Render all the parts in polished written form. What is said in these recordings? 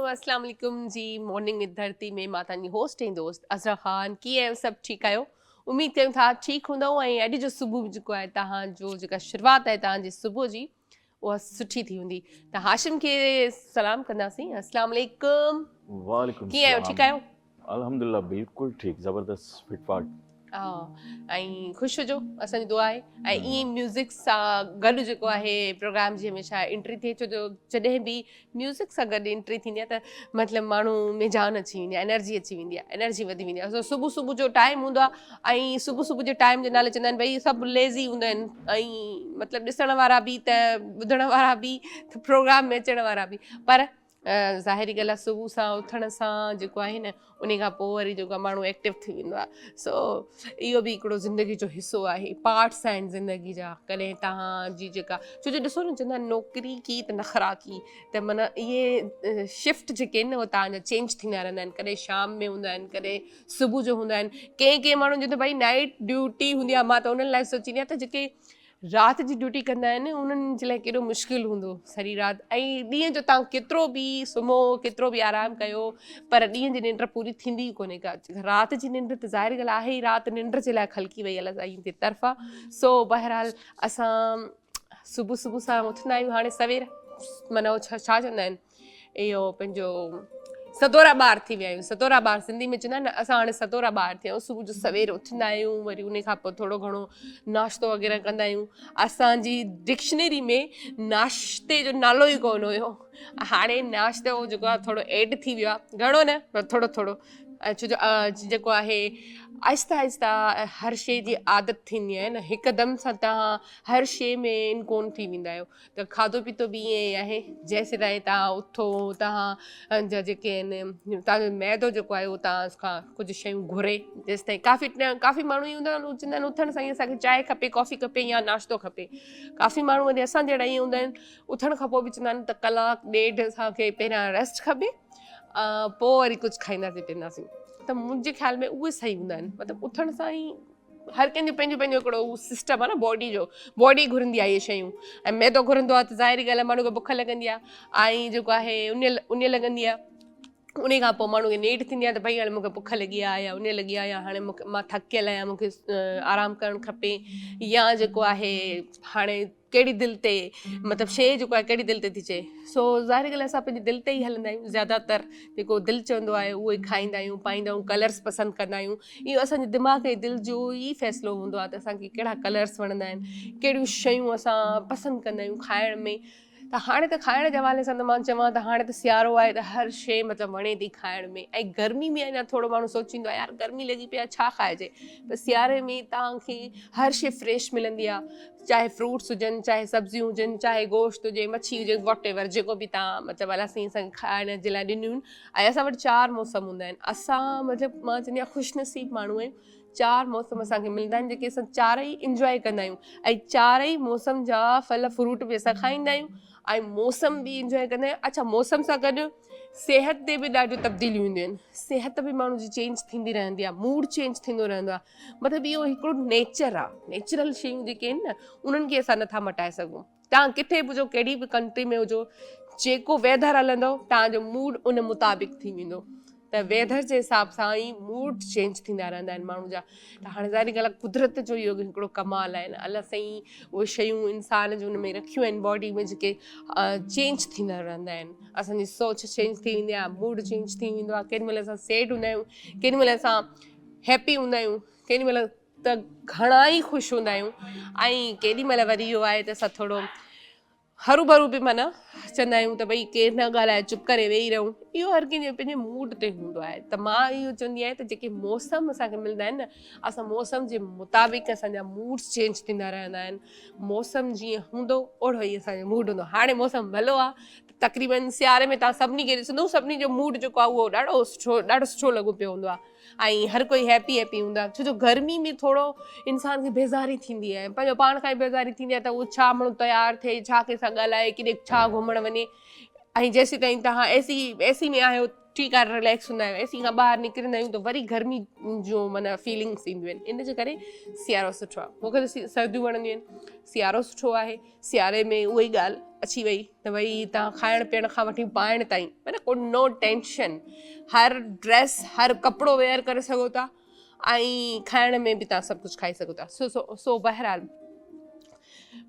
अस्सलाम वालेकुम जी। Morning with धरती में मां तव्हांजी होस्ट ऐं दोस्त अज़रा ख़ान। कीअं आहियो? सभु ठीकु आहियो? उमेद कयूं था ठीकु हूंदव ऐं अॼु जो सुबुह जेको आहे तव्हांजो जेका शुरूआति आहे तव्हांजी सुबुह जी उहा सुठी थी हूंदी। त हाशिम खे सलाम कंदासीं। अस्सलाम वालेकुम। वालेकुम कीअं आहियो? ठीकु आहियो? अल्हम्दुलिल्लाह बिल्कुलु ठीकु, ज़बरदस्त फिटफाट। ऐं ख़ुशि हुजो, असांजी दुआ आहे। ऐं ईअं म्यूज़िक सां गॾु जेको आहे प्रोग्राम जी हमेशह एंट्री थिए, छो जो जॾहिं बि म्यूज़िक सां गॾु एंट्री थींदी आहे त मतिलबु माण्हू में जान अची वेंदी आहे, एनर्जी अची वेंदी आहे, एनर्जी वधी वेंदी आहे। सुबुह सुबुह जो टाइम हूंदो आहे ऐं सुबुह सुबुह जे टाइम जे नाले चवंदा आहिनि भई सभु लेज़ी हूंदा आहिनि ऐं मतिलबु ॾिसण वारा बि त ॿुधण वारा बि त प्रोग्राम में अचण वारा बि। पर ज़ाहिरी ॻाल्हि आहे सुबुह सां उथण सां जेको आहे न उन खां पोइ वरी जेको आहे माण्हू एक्टिव थी वेंदो आहे। सो इहो बि हिकिड़ो ज़िंदगी जो हिसो आहे, पार्ट्स आहिनि ज़िंदगी जा। कॾहिं तव्हांजी जेका छो जो ॾिसो न चवंदा आहिनि नौकिरी की त नख़रा की, त माना इहे शिफ्ट जेके आहिनि न उहे तव्हांजा चेंज थींदा रहंदा आहिनि। कॾहिं शाम में हूंदा आहिनि, कॾहिं सुबुह जो हूंदा आहिनि। कंहिं माण्हुनि जो त भई नाइट ड्यूटी हूंदी आहे। मां त उन्हनि लाइ सोचींदी आहियां त जेके राति जी ड्यूटी कंदा आहिनि उन्हनि जे लाइ केॾो मुश्किल हूंदो सॼी राति। ऐं ॾींहं जो तव्हां केतिरो बि सुम्हो, केतिरो बि आरामु कयो, पर ॾींहं जी निंड पूरी थींदी ई कोन्हे का। राति जी निंड त ज़ाहिर ॻाल्हि आहे ई राति निंड जे लाइ खलकी वई आहे साईं जे तरफ़ां। सो बहरहाल असां सुबुह सां उथंदा आहियूं हाणे सवेर, माना छा चवंदा आहिनि इहो पंहिंजो सतोरा ॿार थी विया आहियूं। सतोरा ॿार सिंधी में चवंदा आहिनि न, असां हाणे सतोरा ॿार थिया आहियूं। सुबुह जो सवेर उथंदा आहियूं, वरी उन खां पोइ थोरो घणो नाश्तो वग़ैरह कंदा आहियूं। असांजी डिक्शनरी में नाश्ते जो नालो ई कोन हुयो, हाणे नाश्तो जेको आहे थोरो एड थी वियो आहे, घणो न पर थोरो थोरो। छो जो जेको आहे आहिस्ता आहिस्ता हर शइ जी आदत थींदी आहे न, हिकदमि सां तव्हां हर शइ में इन कोन थी वेंदा आहियो। त खाधो पीतो बि ईअं ई आहे, जेसि ताईं तव्हां उथो तव्हां जेके आहिनि तव्हांजो मैदो जेको आहे उहो तव्हां खां कुझु शयूं घुरे। जेसि ताईं काफ़ी माण्हू ई हूंदा आहिनि उहे चवंदा आहिनि उथण सां ई असांखे चांहि खपे, कॉफ़ी खपे या नाश्तो खपे। काफ़ी माण्हू वरी असां जहिड़ा ईअं हूंदा आहिनि, उथण खां पोइ बि चवंदा आहिनि त कलाकु ॾेढ असांखे पहिरियां रेस्ट खपे, पोइ वरी कुझु खाईंदासीं पीअंदासीं। त मुंहिंजे ख़्याल में उहे सही हूंदा आहिनि। मतिलबु उथण सां ई हर कंहिंजो पंहिंजो पंहिंजो हिकिड़ो सिस्टम आहे न बॉडी जो। बॉडी घुरंदी आहे इहे शयूं ऐं मैदो घुरंदो आहे त ज़ाहिरी ॻाल्हि आहे माण्हू खे बुख लॻंदी आहे ऐं जेको आहे उन लॻंदी आहे। उन खां पोइ माण्हू खे नेठ थींदी आहे त भई हाणे मूंखे बुख लॻी आहे या उन लॻी आहे या हाणे मां थकियल आहियां, मूंखे आरामु करणु खपे, या जेको आहे हाणे कहिड़ी दिलि ते मतिलबु शइ जेको आहे कहिड़ी दिलि ते थी चए। सो ज़ाहिरी ॻाल्हि आहे असां पंहिंजी दिलि ते ई हलंदा आहियूं। ज़्यादातर जेको दिलि चवंदो आहे उहो ई खाईंदा आहियूं, पाईंदा आहियूं, कलर्स पसंदि कंदा आहियूं। इहो असांजे दिमाग़ ऐं दिलि जो ई फ़ैसिलो हूंदो आहे त असांखे कहिड़ा कलर्स वणंदा आहिनि, कहिड़ियूं शयूं असां पसंदि कंदा आहियूं खाइण में। त हाणे त खाइण जे हवाले सां त मां चवां त हाणे त सियारो आहे त हर शइ मतिलबु वणे थी खाइण में। ऐं गर्मी में अञा थोरो माण्हू सोचींदो आहे यार गर्मी लॻी पई आहे छा खाइजे, पर सियारे में तव्हांखे हर शइ फ्रेश मिलंदी आहे। चाहे फ्रूट्स हुजनि, चाहे सब्जियूं हुजनि, चाहे गोश्त हुजे, मच्छी हुजे, वॉट एवर जेको बि तव्हां मतिलबु अलासीं असांखे खाइण जे लाइ ॾिनियूं आहिनि। ऐं असां वटि 4 मौसम हूंदा आहिनि। असां मतिलबु मां चवंदी आहियां ख़ुशनसीब माण्हू आहियूं। 4 मौसम असांखे मिलंदा आहिनि जेके असां चारई इंजॉय कंदा आहियूं। ऐं चारई मौसम जा फल फ्रूट बि असां खाईंदा आहियूं ऐं मौसम बि इंजॉय कंदा आहियूं। अच्छा, मौसम सां गॾु सिहत ते बि ॾाढियूं तब्दीलियूं ईंदियूं आहिनि। सिहत बि माण्हू जी चेंज थींदी रहंदी आहे, मूड चेंज थींदो रहंदो आहे। मतिलबु इहो हिकिड़ो नेचर आहे। नेचुरल शयूं जेके आहिनि न उन्हनि खे असां नथा मटाए सघूं। तव्हां किथे बि हुजो, कहिड़ी बि कंट्री में हुजो, जेको वेदर हलंदो तव्हांजो मूड उन मुताबिक़ थी वेंदो। त वेदर जे हिसाब सां ई मूड चेंज थींदा रहंदा आहिनि माण्हू जा। त हाणे ज़ाहिरी ॻाल्हि आहे कुदरत जो इहो हिकिड़ो कमाल आहे न, अलाह साईं उहे शयूं इंसान जो उन में रखियूं आहिनि बॉडी में जेके चेंज थींदा रहंदा आहिनि। असांजी सोच चेंज थी वेंदी आहे, मूड चेंज थी वेंदो आहे। केॾी महिल असां सैड हूंदा आहियूं, केॾी महिल असां हैप्पी हूंदा आहियूं, केॾी महिल त घणा ई ख़ुशि हूंदा आहियूं ऐं केॾी महिल वरी इहो आहे त असां थोरो हरू भरू बि माना चवंदा आहियूं त भई केरु न ॻाल्हाए चुप करे वेही रहूं। इहो हर कंहिंजे पंहिंजे मूड ते हूंदो आहे। त मां इहो चवंदी आहियां त जेके मौसम असांखे मिलंदा आहिनि न, असां मौसम जे मुताबिक़ असांजा मूड्स चेंज थींदा रहंदा आहिनि। मौसम जीअं हूंदो ओड़ो ई असांजो मूड हूंदो। हाणे मौसम भलो आहे त तक़रीबन सियारे में तव्हां सभिनी खे ॾिसंदो, सभिनी जो मूड जेको आहे उहो ॾाढो सुठो लॻो पियो हूंदो आहे ऐं हर कोई हैप्पी हूंदो आहे। छो जो गर्मी में थोरो इंसान खे बेज़ारी थींदी आहे, पंहिंजो पाण खां ई बेज़ारी थींदी आहे त उहो छा माण्हू तयारु थिए, छा कंहिंसां ॻाल्हाए, किथे छा घुमणु वञे। ऐं जेसि ताईं तव्हां एसी में आहियो ठीकु आहे, रिलैक्स हूंदा आहियो। एसी खां ॿाहिरि निकिरंदा आहियूं त वरी गर्मी जो माना फीलिंग्स ईंदियूं आहिनि। इन जे करे सियारो सुठो आहे। मूंखे त सर्दियूं वणंदियूं आहिनि, सियारो सुठो आहे। सियारे में उहा ई ॻाल्हि अची वई त भई तव्हां खाइण पीअण खां वठी पाइण ताईं माना को नो टेंशन, हर ड्रेस हर कपिड़ो वेयर करे सघो था ऐं खाइण में बि तव्हां सभु कुझु खाई सघो था। सो बहरहाल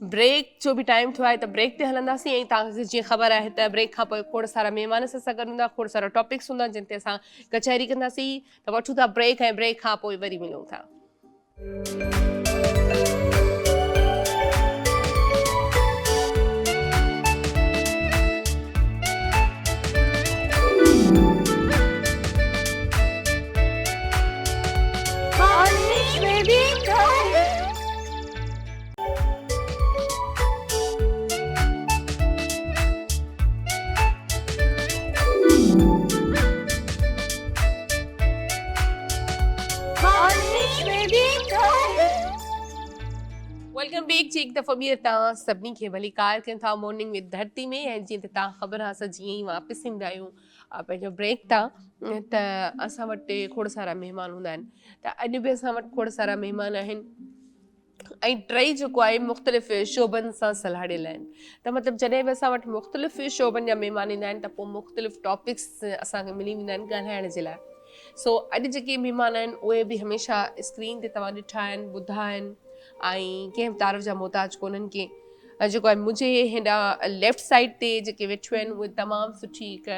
ब्रेक जो बि टाइम थियो आहे त ब्रेक ते हलंदासीं ऐं तव्हांखे जीअं ख़बर आहे त ब्रेक खां पोइ खोड़ सारा महिमान सां गॾु हूंदा, खोड़ सारा टॉपिक्स हूंदा जिन ते असां कचहरी कंदासीं। त वठूं था ब्रेक ऐं ब्रेक खां पोइ वरी मिलूं था। वेलकम बैक जी, एक दफ़ो ॿीहर तव्हां सभिनी खे भली कार कयूं था मॉर्निंग विद धरती में। ऐं जीअं त तव्हां ख़बर आहे असां जीअं ई वापसि ईंदा आहियूं पंहिंजो ब्रेक तां त असां वटि खोड़ सारा महिमान हूंदा आहिनि। त अॼु बि असां वटि खोड़ सारा महिमान आहिनि ऐं टई जेको आहे मुख़्तलिफ़ शोबनि सां सलाहियल आहिनि। त मतिलबु जॾहिं बि असां वटि मुख़्तलिफ़ शोबनि जा महिमान ईंदा आहिनि त पोइ मुख़्तलिफ़ टॉपिक्स असांखे मिली वेंदा आहिनि ॻाल्हाइण जे लाइ। सो अॼु जेके महिमान आहिनि उहे बि हमेशह स्क्रीन ते तव्हां ॾिठा आहिनि, ॿुधा आहिनि ऐं कंहिं तारीफ़ जा मोहताज कोन्हनि के। जेको आहे मुंहिंजे हेॾा लेफ्ट साइड ते जेके वेठियूं आहिनि उहे तमामु सुठी हिकु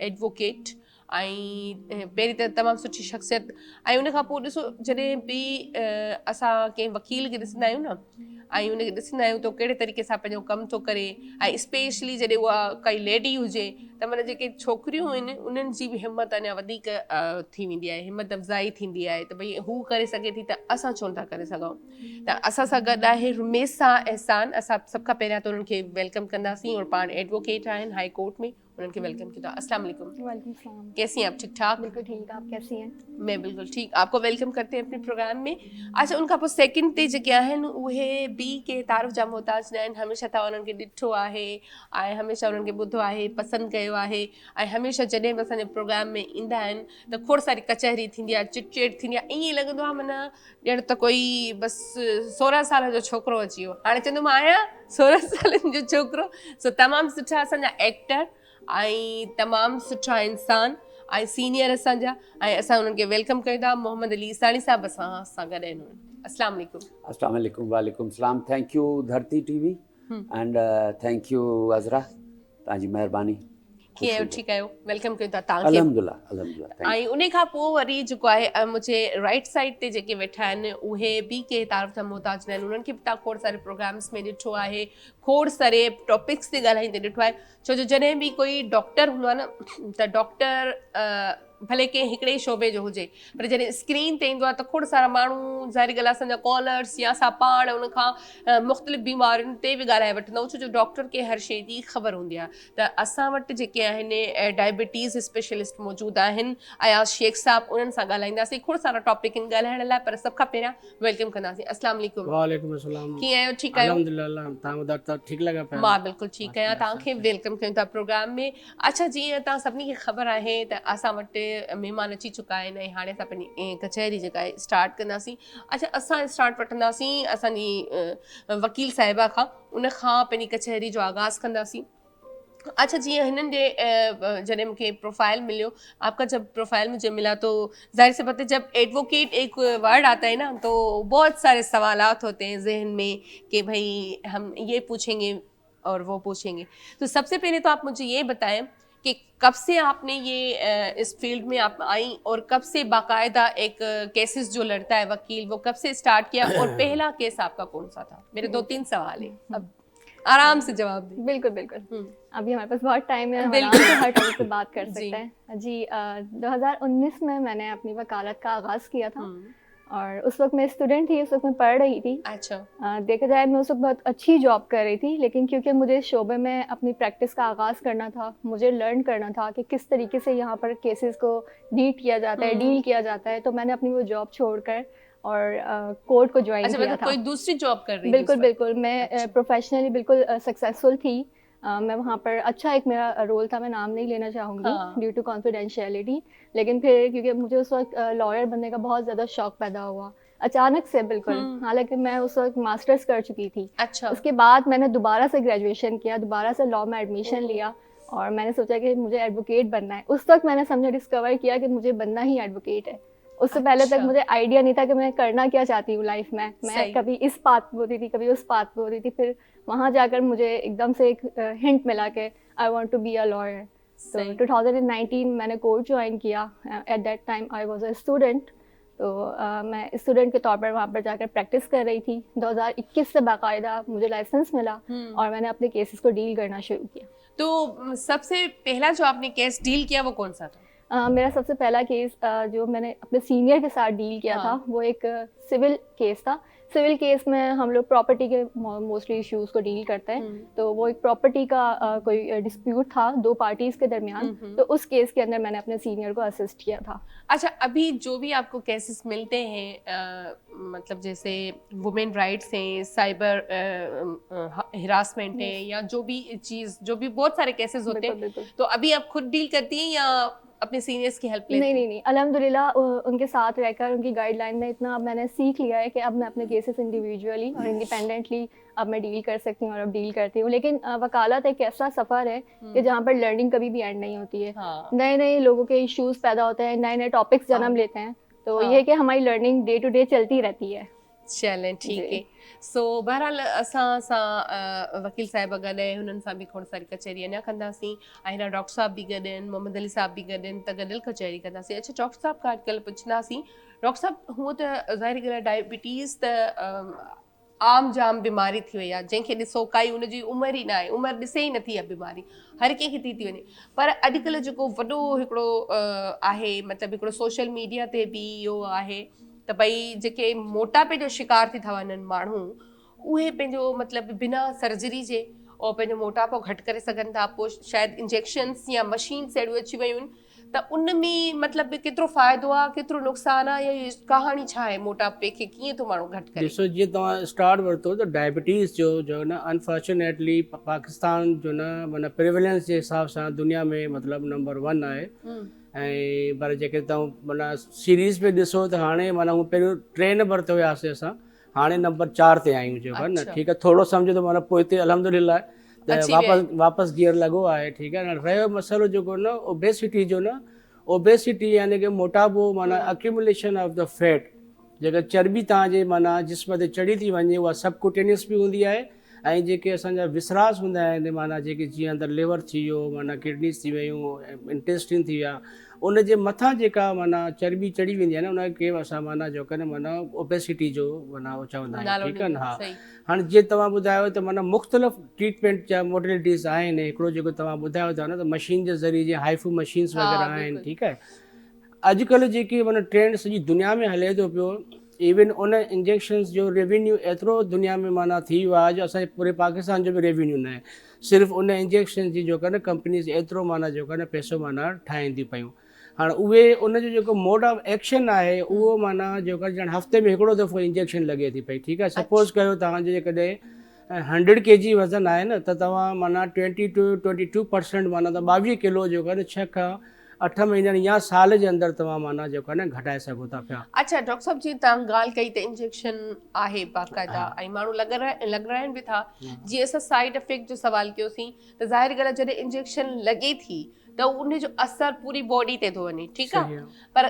एडवोकेट ऐं पहिरीं त तमामु सुठी शख़्सियत ऐं उन खां पोइ ॾिसो जॾहिं बि असां कंहिं वकील खे ॾिसंदा आहियूं न ऐं उनखे ॾिसंदा आहियूं त कहिड़े तरीक़े सां पंहिंजो कमु थो करे ऐं स्पेशली जॾहिं उहा काई लेडी हुजे त मतिलबु जेके छोकिरियूं आहिनि उन्हनि जी बि हिमत अञा वधीक थी वेंदी आहे, हिमत अफ़ज़ाई थींदी आहे त भई हू करे सघे थी त असां छो नथा करे सघूं। त असां सां गॾु आहे रुमेसा एहसान। असां सभ खां पहिरियां त उन्हनि खे वेलकम कंदासीं और पाण एडवोकेट आहिनि हाई कोर्ट में, उन्हनि खे वेलकम किया। अस्सलाम वालेकुम। वालेकुम सलाम। कैसी हैं आप? ठीक ठाक? बिल्कुल ठीक, आप कैसी हैं? मैं बिल्कुल ठीक। आपको वेलकम करते हैं अपने प्रोग्राम में। अच्छा, उनखां पोइ सेकेंड ते जेके आहिनि उहे बि के तारीफ़ जा मोहताज न आहिनि। हमेशह तव्हां उन्हनि खे ॾिठो आहे ऐं हमेशह उन्हनि खे ॿुधो आहे, पसंदि कयो आहे ऐं हमेशह जॾहिं बि असांजे प्रोग्राम में ईंदा आहिनि त खोड़ सारी कचहरी थींदी आहे, चिटचेट थींदी आहे, ईअं लॻंदो आहे माना ॼण त कोई बसि 16 साल जो छोकिरो अची वियो। हाणे चवंदो मां आहियां 16 सालनि जो छोकिरो। सो तमामु सुठा असांजा एक्टर ऐं तमामु सुठा इंसान ऐं सीनियर असांजा ऐं असां उन्हनि खे वेलकम कयूं था। मोहम्मद अली ईसानी साहिबु असां सां गॾु आहिनि। अस्सलाम वालेकुम। अस्सलाम वालेकुम। वालेकुम सलाम। थैंक यू धरती TV and thank U Azra, तव्हांजी महिरबानी। कीअं आहियो? ठीकु आहियो? वेलकम कयूं था तव्हांखे। अल्हम्दुलिल्लाह अल्हम्दुलिल्लाह। ऐं उन खां पोइ वरी जेको आहे मुंहिंजे राइट साइड ते जेके वेठा आहिनि उहे बि के तारीफ़ जा मोहताज न आहिनि। उन्हनि खे बि तव्हां खोड़ सारे प्रोग्राम्स में ॾिठो आहे, खोड़ सारे टॉपिक्स ते ॻाल्हाईंदे ॾिठो आहे। छो जो जॾहिं बि कोई डॉक्टर हूंदो आहे न त डॉक्टर भले कंहिं हिकिड़े शोबे जो हुजे पर जॾहिं स्क्रीन ते ईंदो आहे त खोड़ सारा माण्हू ज़ाहिरी ॻाल्हि आहे असांजा कॉलर्स या असां पाण उनखां मुख़्तलिफ़ बीमारियुनि ते बि ॻाल्हाए वठंदा आहियूं। छो जो डॉक्टर खे हर शइ जी ख़बर हूंदी आहे। त असां वटि जेके आहिनि डायबिटीज़ स्पेशलिस्ट मौजूदु आहिनि, अयाज़ शेख साहब, उन्हनि सां ॻाल्हाईंदासीं। खोड़ सारा टॉपिक आहिनि ॻाल्हाइण लाइ पर सभ खां पहिरियां वेलकम कंदासीं। अस्सलाम वालेकुम। वालेकुम अस्सलाम। कीअं आहियो? ठीकु आहियो? अल्हम्दुलिल्लाह। तव्हां ॿुधायो त ठीकु लॻा पिया? मां बिल्कुलु ठीकु आहियां। तव्हांखे वेलकम कयूं था प्रोग्राम में। अच्छा, जीअं तव्हां सभिनी खे ख़बर आहे त असां वटि महिमान अची चुका आहिनि ऐं हाणे असां पंहिंजी कचहरी जेका आहे स्टार्ट कंदासीं। अच्छा, असां स्टार्ट वठंदासीं असांजी वकील साहिबा खां, उन खां पंहिंजी कचहरी जो आगाज़ कंदासीं। अच्छा, जीअं हिननि जे जॾहिं मूंखे प्रोफाइल मिलियो, आपका जब प्रोफाइल मुझे मिला तो जाहिर सी बात है जब एडवोकेट एक वर्ड आता है ना तो बहुत सारे सवालात होते हैं जहन में कि भाई हम ये पूछेंगे और वो पूछेंगे। तो सबसे पहले तो आप मुझे ये बताएं कि कब से आपने ये इस फील्ड में आप आई और कब से बाकायदा एक केसेस जो लड़ता है वकील वो कब से स्टार्ट किया और पहला केस आपका कौन सा था? मेरे 2-3 सवाल है, अब आराम से जवाब दें। बिल्कुल बिल्कुल। अभी हमारे पास बहुत टाइम है, हम बिल्कुल। आराम से हर टॉपिक पे बात कर सकते हैं जी। 2019 में मैंने अपनी वकालत का आगाज़ किया था और उस वक्त मैं स्टूडेंट थी, उस वक्त मैं पढ़ रही थी। अच्छा। देखा जाए मैं उस वक्त बहुत अच्छी जॉब कर रही थी, लेकिन क्योंकि मुझे इस शोबे में अपनी प्रैक्टिस का आगाज़ करना था, मुझे लर्न करना था कि किस तरीके से यहाँ पर केसेस को डील किया जाता है, डील किया जाता है, तो मैंने अपनी वो जॉब छोड़कर और कोर्ट को ज्वाइन किया था। कोई दूसरी जॉब कर रही थी? बिल्कुल बिल्कुल। मैं प्रोफेशनली बिल्कुल सक्सेसफुल थी। मैं वहाँ पर अच्छा एक मेरा रोल था, मैं नाम नहीं लेना चाहूँगी ड्यू टू कॉन्फिडेंशियलिटी, लेकिन फिर क्योंकि मुझे उस वक्त लॉयर बनने का बहुत ज़्यादा शौक पैदा हुआ, अचानक से बिल्कुल। हम्म। हालांकि मैं उस वक्त मास्टर्स कर चुकी थी। अच्छा। उसके बाद मैंने दोबारा से ग्रेजुएशन किया, दोबारा से लॉ में एडमिशन लिया और मैंने सोचा कि मुझे एडवोकेट बनना है। उस वक्त मैंने समझा डिस्कवर किया कि मुझे बनना ही एडवोकेट है। उससे पहले तक अच्छा। मुझे आइडिया नहीं था कि मैं करना क्या चाहती हूँ लाइफ में। सही। मैं कभी इस पाथ पे होती थी, कभी उस पाथ पे होती थी। फिर वहाँ जाकर मुझे एकदम से एक हिंट मिला कि I want to be a lawyer. तो सही। 2019 मैंने कोर्स ज्वाइन किया। At that time I was a student. तो मैं स्टूडेंट के तौर पर वहाँ पर जाकर प्रैक्टिस कर रही थी। 2021 से बाकायदा मुझे लाइसेंस मिला और मैंने अपने केसेस को डील करना शुरू किया। तो सबसे पहला जो आपने केस डील किया वो कौन सा था? मेरा सबसे पहला केस जो मैंने अपने सीनियर के साथ डील किया हाँ। था वो एक सिविल केस था। सिविल केस में हम लोग प्रॉपर्टी के मोस्टली इश्यूज को डील करते हैं। तो वो एक प्रॉपर्टी का कोई डिस्प्यूट था दो पार्टीज के दरमियान। तो उस केस के अंदर मैंने अपने सीनियर को असिस्ट किया था। अच्छा, अभी जो भी आपको केसेस मिलते हैं मतलब जैसे वुमेन राइट्स हैं, साइबर हिरासमेंट है, या जो भी चीज़, जो भी बहुत सारे केसेस होते बिल्कुल हैं, बिल्कुल। तो अभी आप खुद डील करती हैं या अपने सीनियर्स की हेल्प लेती नहीं हैं? नहीं नहीं, अल्हम्दुलिल्लाह उनके साथ रहकर उनकी गाइडलाइन में इतना अब मैंने सीख लिया है कि अब मैं अपने केसेस इंडिविजुअली और इंडिपेंडेंटली अब मैं डील कर सकती हूँ और अब डील करती हूँ। लेकिन वकालत एक ऐसा सफ़र है कि जहाँ पर लर्निंग कभी भी एंड नहीं होती है। हाँ। नए नए लोगों के इश्यूज पैदा होते हैं, नए नए टॉपिक्स जन्म लेते हैं। तो हाँ। ये है कि हमारी लर्निंग डे टू डे चलती रहती है। चलें, ठीक जी। है। सो बहरहाल असां सां वकील साहिब गॾु आहे, हुननि सां बि खोड़ सारी कचहरी अञा कंदासीं। ऐं हिन डॉक्टर साहब बि गॾु आहिनि, मोहम्मद अली साहब बि गॾु आहिनि, त गॾियल कचहरी कंदासीं। अच्छा, डॉक्टर साहब खां अॼुकल्ह पुछंदासीं। डॉक्टर साहब, हूअं त ज़ाहिरी ॻाल्हि आहे डायबिटीज़ त आम जाम बीमारी थी वई आहे, जंहिंखे ॾिसो काई उनजी उमिरि ई न आहे, उमिरि ॾिसे ई नथी आहे बीमारी, हर कंहिंखे थी वञे। पर अॼुकल्ह जेको वॾो हिकिड़ो आहे, मतिलबु हिकिड़ो सोशल मीडिया ते बि इहो आहे त भई जेके मोटापे जो शिकार थी था वञनि माण्हू, उहे पंहिंजो मतिलबु बिना सर्जरी जे और पंहिंजो मोटापो घटि करे सघनि था। पोइ शायदि इंजेक्शन्स या मशीन्स अहिड़ियूं अची वियूं आहिनि, त उन में मतिलबु केतिरो फ़ाइदो आहे, केतिरो नुक़सानु आहे, या इहा कहाणी छा आहे मोटापे खे कीअं थो माण्हू घटि करे? ॾिसो, जीअं तव्हां स्टार्ट वरितो त डायबिटीज़ जो न अनफॉर्चुनेटली पाकिस्तान जो न माना प्रिविलेंस जे हिसाब सां दुनिया में मतिलबु नंबर 1 आहे। ऐं पर जेके तव्हां माना सीरीज़ पे ॾिसो त हाणे माना हू पहिरियों 3 नंबर ते हुयासीं असां, हाणे नंबर 4 ते आहियूं जेको आहे न। अच्छा। ठीकु आहे, थोरो सम्झो त माना पोइ हिते अल्हम्दुलिल्लाह त अची विया आहिनि। वापसि गियर लॻो आहे। ठीकु आहे न। रहियो मसइलो जेको न ओबेसिटी जो न, ओबेसिटी यानी कि मोटापो माना अक्यूमुलेशन ऑफ द फैट, जेका चर्बी तव्हांजे माना जिस्म ते चढ़ी थी वञे, उहा सबकुटेनियस बि हूंदी आहे। ऐं जेके असांजा विसरास हूंदा आहिनि माना जेके जीअं अंदरि लिवर थी वियो, माना किडनीस थी वियूं, इंटेस्टिन थी विया, उन जे मथां जेका माना चर्बी चढ़ी वेंदी आहे न, उनखे असां माना जो कनि माना ओबेसिटी जो माना उहो चवंदा आहियूं। नालो ठीकु आहे न। ॾींदा, हा, सही। हाणे जीअं तव्हां ॿुधायो त माना मुख़्तलिफ़ ट्रीटमेंट जा मोडलिटीज़ आहिनि। हिकिड़ो जेको तव्हां ॿुधायो था न त मशीन जे ज़रिए जीअं हाइफू मशीन्स हा, वग़ैरह आहिनि। बिल्कुलु। ठीकु आहे। अॼुकल्ह जेकी माना ट्रेंड सॼी दुनिया में हले थो पियो, इवन उन इंजेक्शन्स जो रेवेन्यू एतिरो दुनिया में माना थी वियो आहे जो असांजे पूरे पाकिस्तान जो बि रेवेन्यू न आहे। सिर्फ़ु उन इंजेक्शन जी जेको आहे न कंपनीज़ एतिरो माना जेको आहे न पैसो माना ठाहिनि थियूं पियूं। हाणे उहे उनजो जेको मोड ऑफ एक्शन आहे उहो माना जेको आहे ॼण हफ़्ते में हिकिड़ो दफ़ो इंजेक्शन लॻे थी पई। ठीकु आहे। सपोज़ कयो तव्हांजे जेकॾहिं 100 kg वज़न आहे न, त तव्हां माना 20 to 22% माना त 22 किलो जेको आहे न 6 खां 8 महीननि या साल जे अंदरि तव्हां माना जेको आहे न घटाए सघो था पिया। अच्छा डॉक्टर साहब, जी तव्हां ॻाल्हि कई त इंजेक्शन आहे बाक़ाइदा, ऐं माण्हू लॻाराइनि बि था। जीअं असां साइड इफेक्ट जो सवाल कयोसीं, त ज़ाहिर ॻाल्हि आहे जॾहिं इंजेक्शन लॻे थी त उनजो असरु पूरी बॉडी ते थो वञे। ठीकु सही आहे। आहे। पर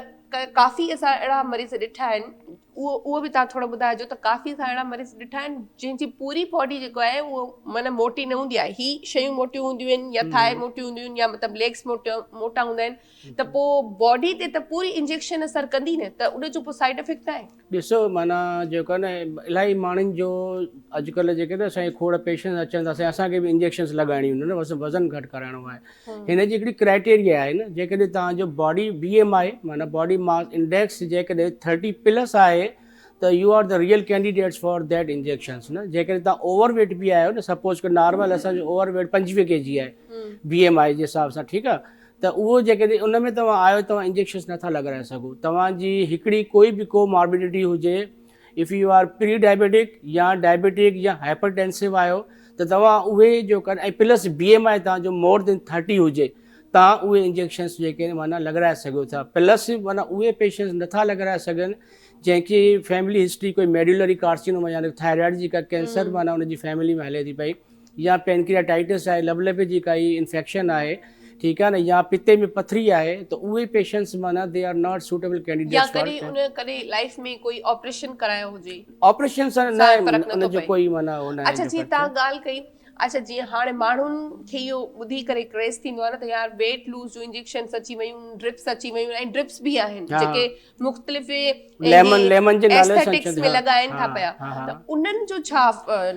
काफ़ी असां अहिड़ा मरीज़ ॾिठा आहिनि, उहो बि तव्हां थोरो ॿुधाइजो, त काफ़ी असां अहिड़ा मरीज़ ॾिठा आहिनि जंहिंजी पूरी बॉडी जेको आहे उहो माना मोटी न हूंदी आहे। ही शयूं मोटियूं हूंदियूं आहिनि, या थाए मोटियूं हूंदियूं आहिनि, या मतिलबु लेग्स मोटा हूंदा आहिनि, त पोइ बॉडी ते त पूरी इंजेक्शन असरु कंदी न, त उनजो पोइ साइड इफेक्ट आहे? ॾिसो, माना जेको आहे न इलाही माण्हुनि जो अॼुकल्ह जेके न असांखे खोड़ पेशेंट्स अचनि था, असांखे बि इंजेक्शन्स लॻाइणियूं आहिनि न, वज़न घटि कराइणो आहे। हिन जी हिकिड़ी क्राइटेरिया आहे न, जेकॾहिं तव्हांजो बॉडी BMI माना बॉडी मास इंडेक्स जेकॾहिं 30+ आहे त you are the real candidates for that injections न। जेकॾहिं तव्हां ओवरवेट बि आहियो न, सपोज़ कि नॉर्मल असांजो ओवरवेट 25 kg आहे BMI जे हिसाब सां। ठीकु आहे। त उहो जेकॾहिं उन में तव्हां आयो, तव्हां इंजेक्शन्स नथा लॻाराए सघो। तव्हांजी हिकिड़ी कोई बि कोमॉर्बिडिटी हुजे, if you are pre diabetic या डायबिटिक या हाइपरटेंसिव आहियो, त तव्हां उहे जो कनि, ऐं प्लस BMI तव्हांजो मोर देन 30 हुजे, तव्हां उहे इंजेक्शन्स जेके माना लॻाराए सघो था। प्लस माना उहे पेशेंट्स नथा लॻाराए सघनि जंहिंजी फैमिली हिस्ट्री कोई मेड्यूलरी कार्सिनोमा यानी थायराइड जी का कैंसर माना उनजी फैमिली में हले थी पई, या पेनक्रियाटाइटिस आहे, लबलेबे जी काई इन्फेक्शन आहे, ठीकु आहे न, या पिते में पथरी आहे, त उहे पेशेंट्स माना दे आर नॉट सूटेबल या कैंडिडेट्स कॾहिं उन कॾहिं लाइफ में कोई ऑपरेशन करायो हुजे? ऑपरेशन सां न सां फर्क़ु नथो उनजो पए। कोई माना हो न आहे अच्छा जो जीअं फ़र्क़ु। तव्हां ॻाल्हि कई, अच्छा जीअं हाणे माण्हुनि खे इहो ॿुधी करे क्रेज़ थींदो आहे न त यार वेट लूज़ जो इंजेक्शन्स अची वियूं, ड्रिप्स अची वियूं, ऐं ड्रिप्स बि आहिनि हा। जेके मुख़्तलिफ़ लेमन जे नाले सां एस्थेटिक्स अचनि, में हा, लॻाइनि था हा, पिया, हा, हा। त उन्हनि जो छा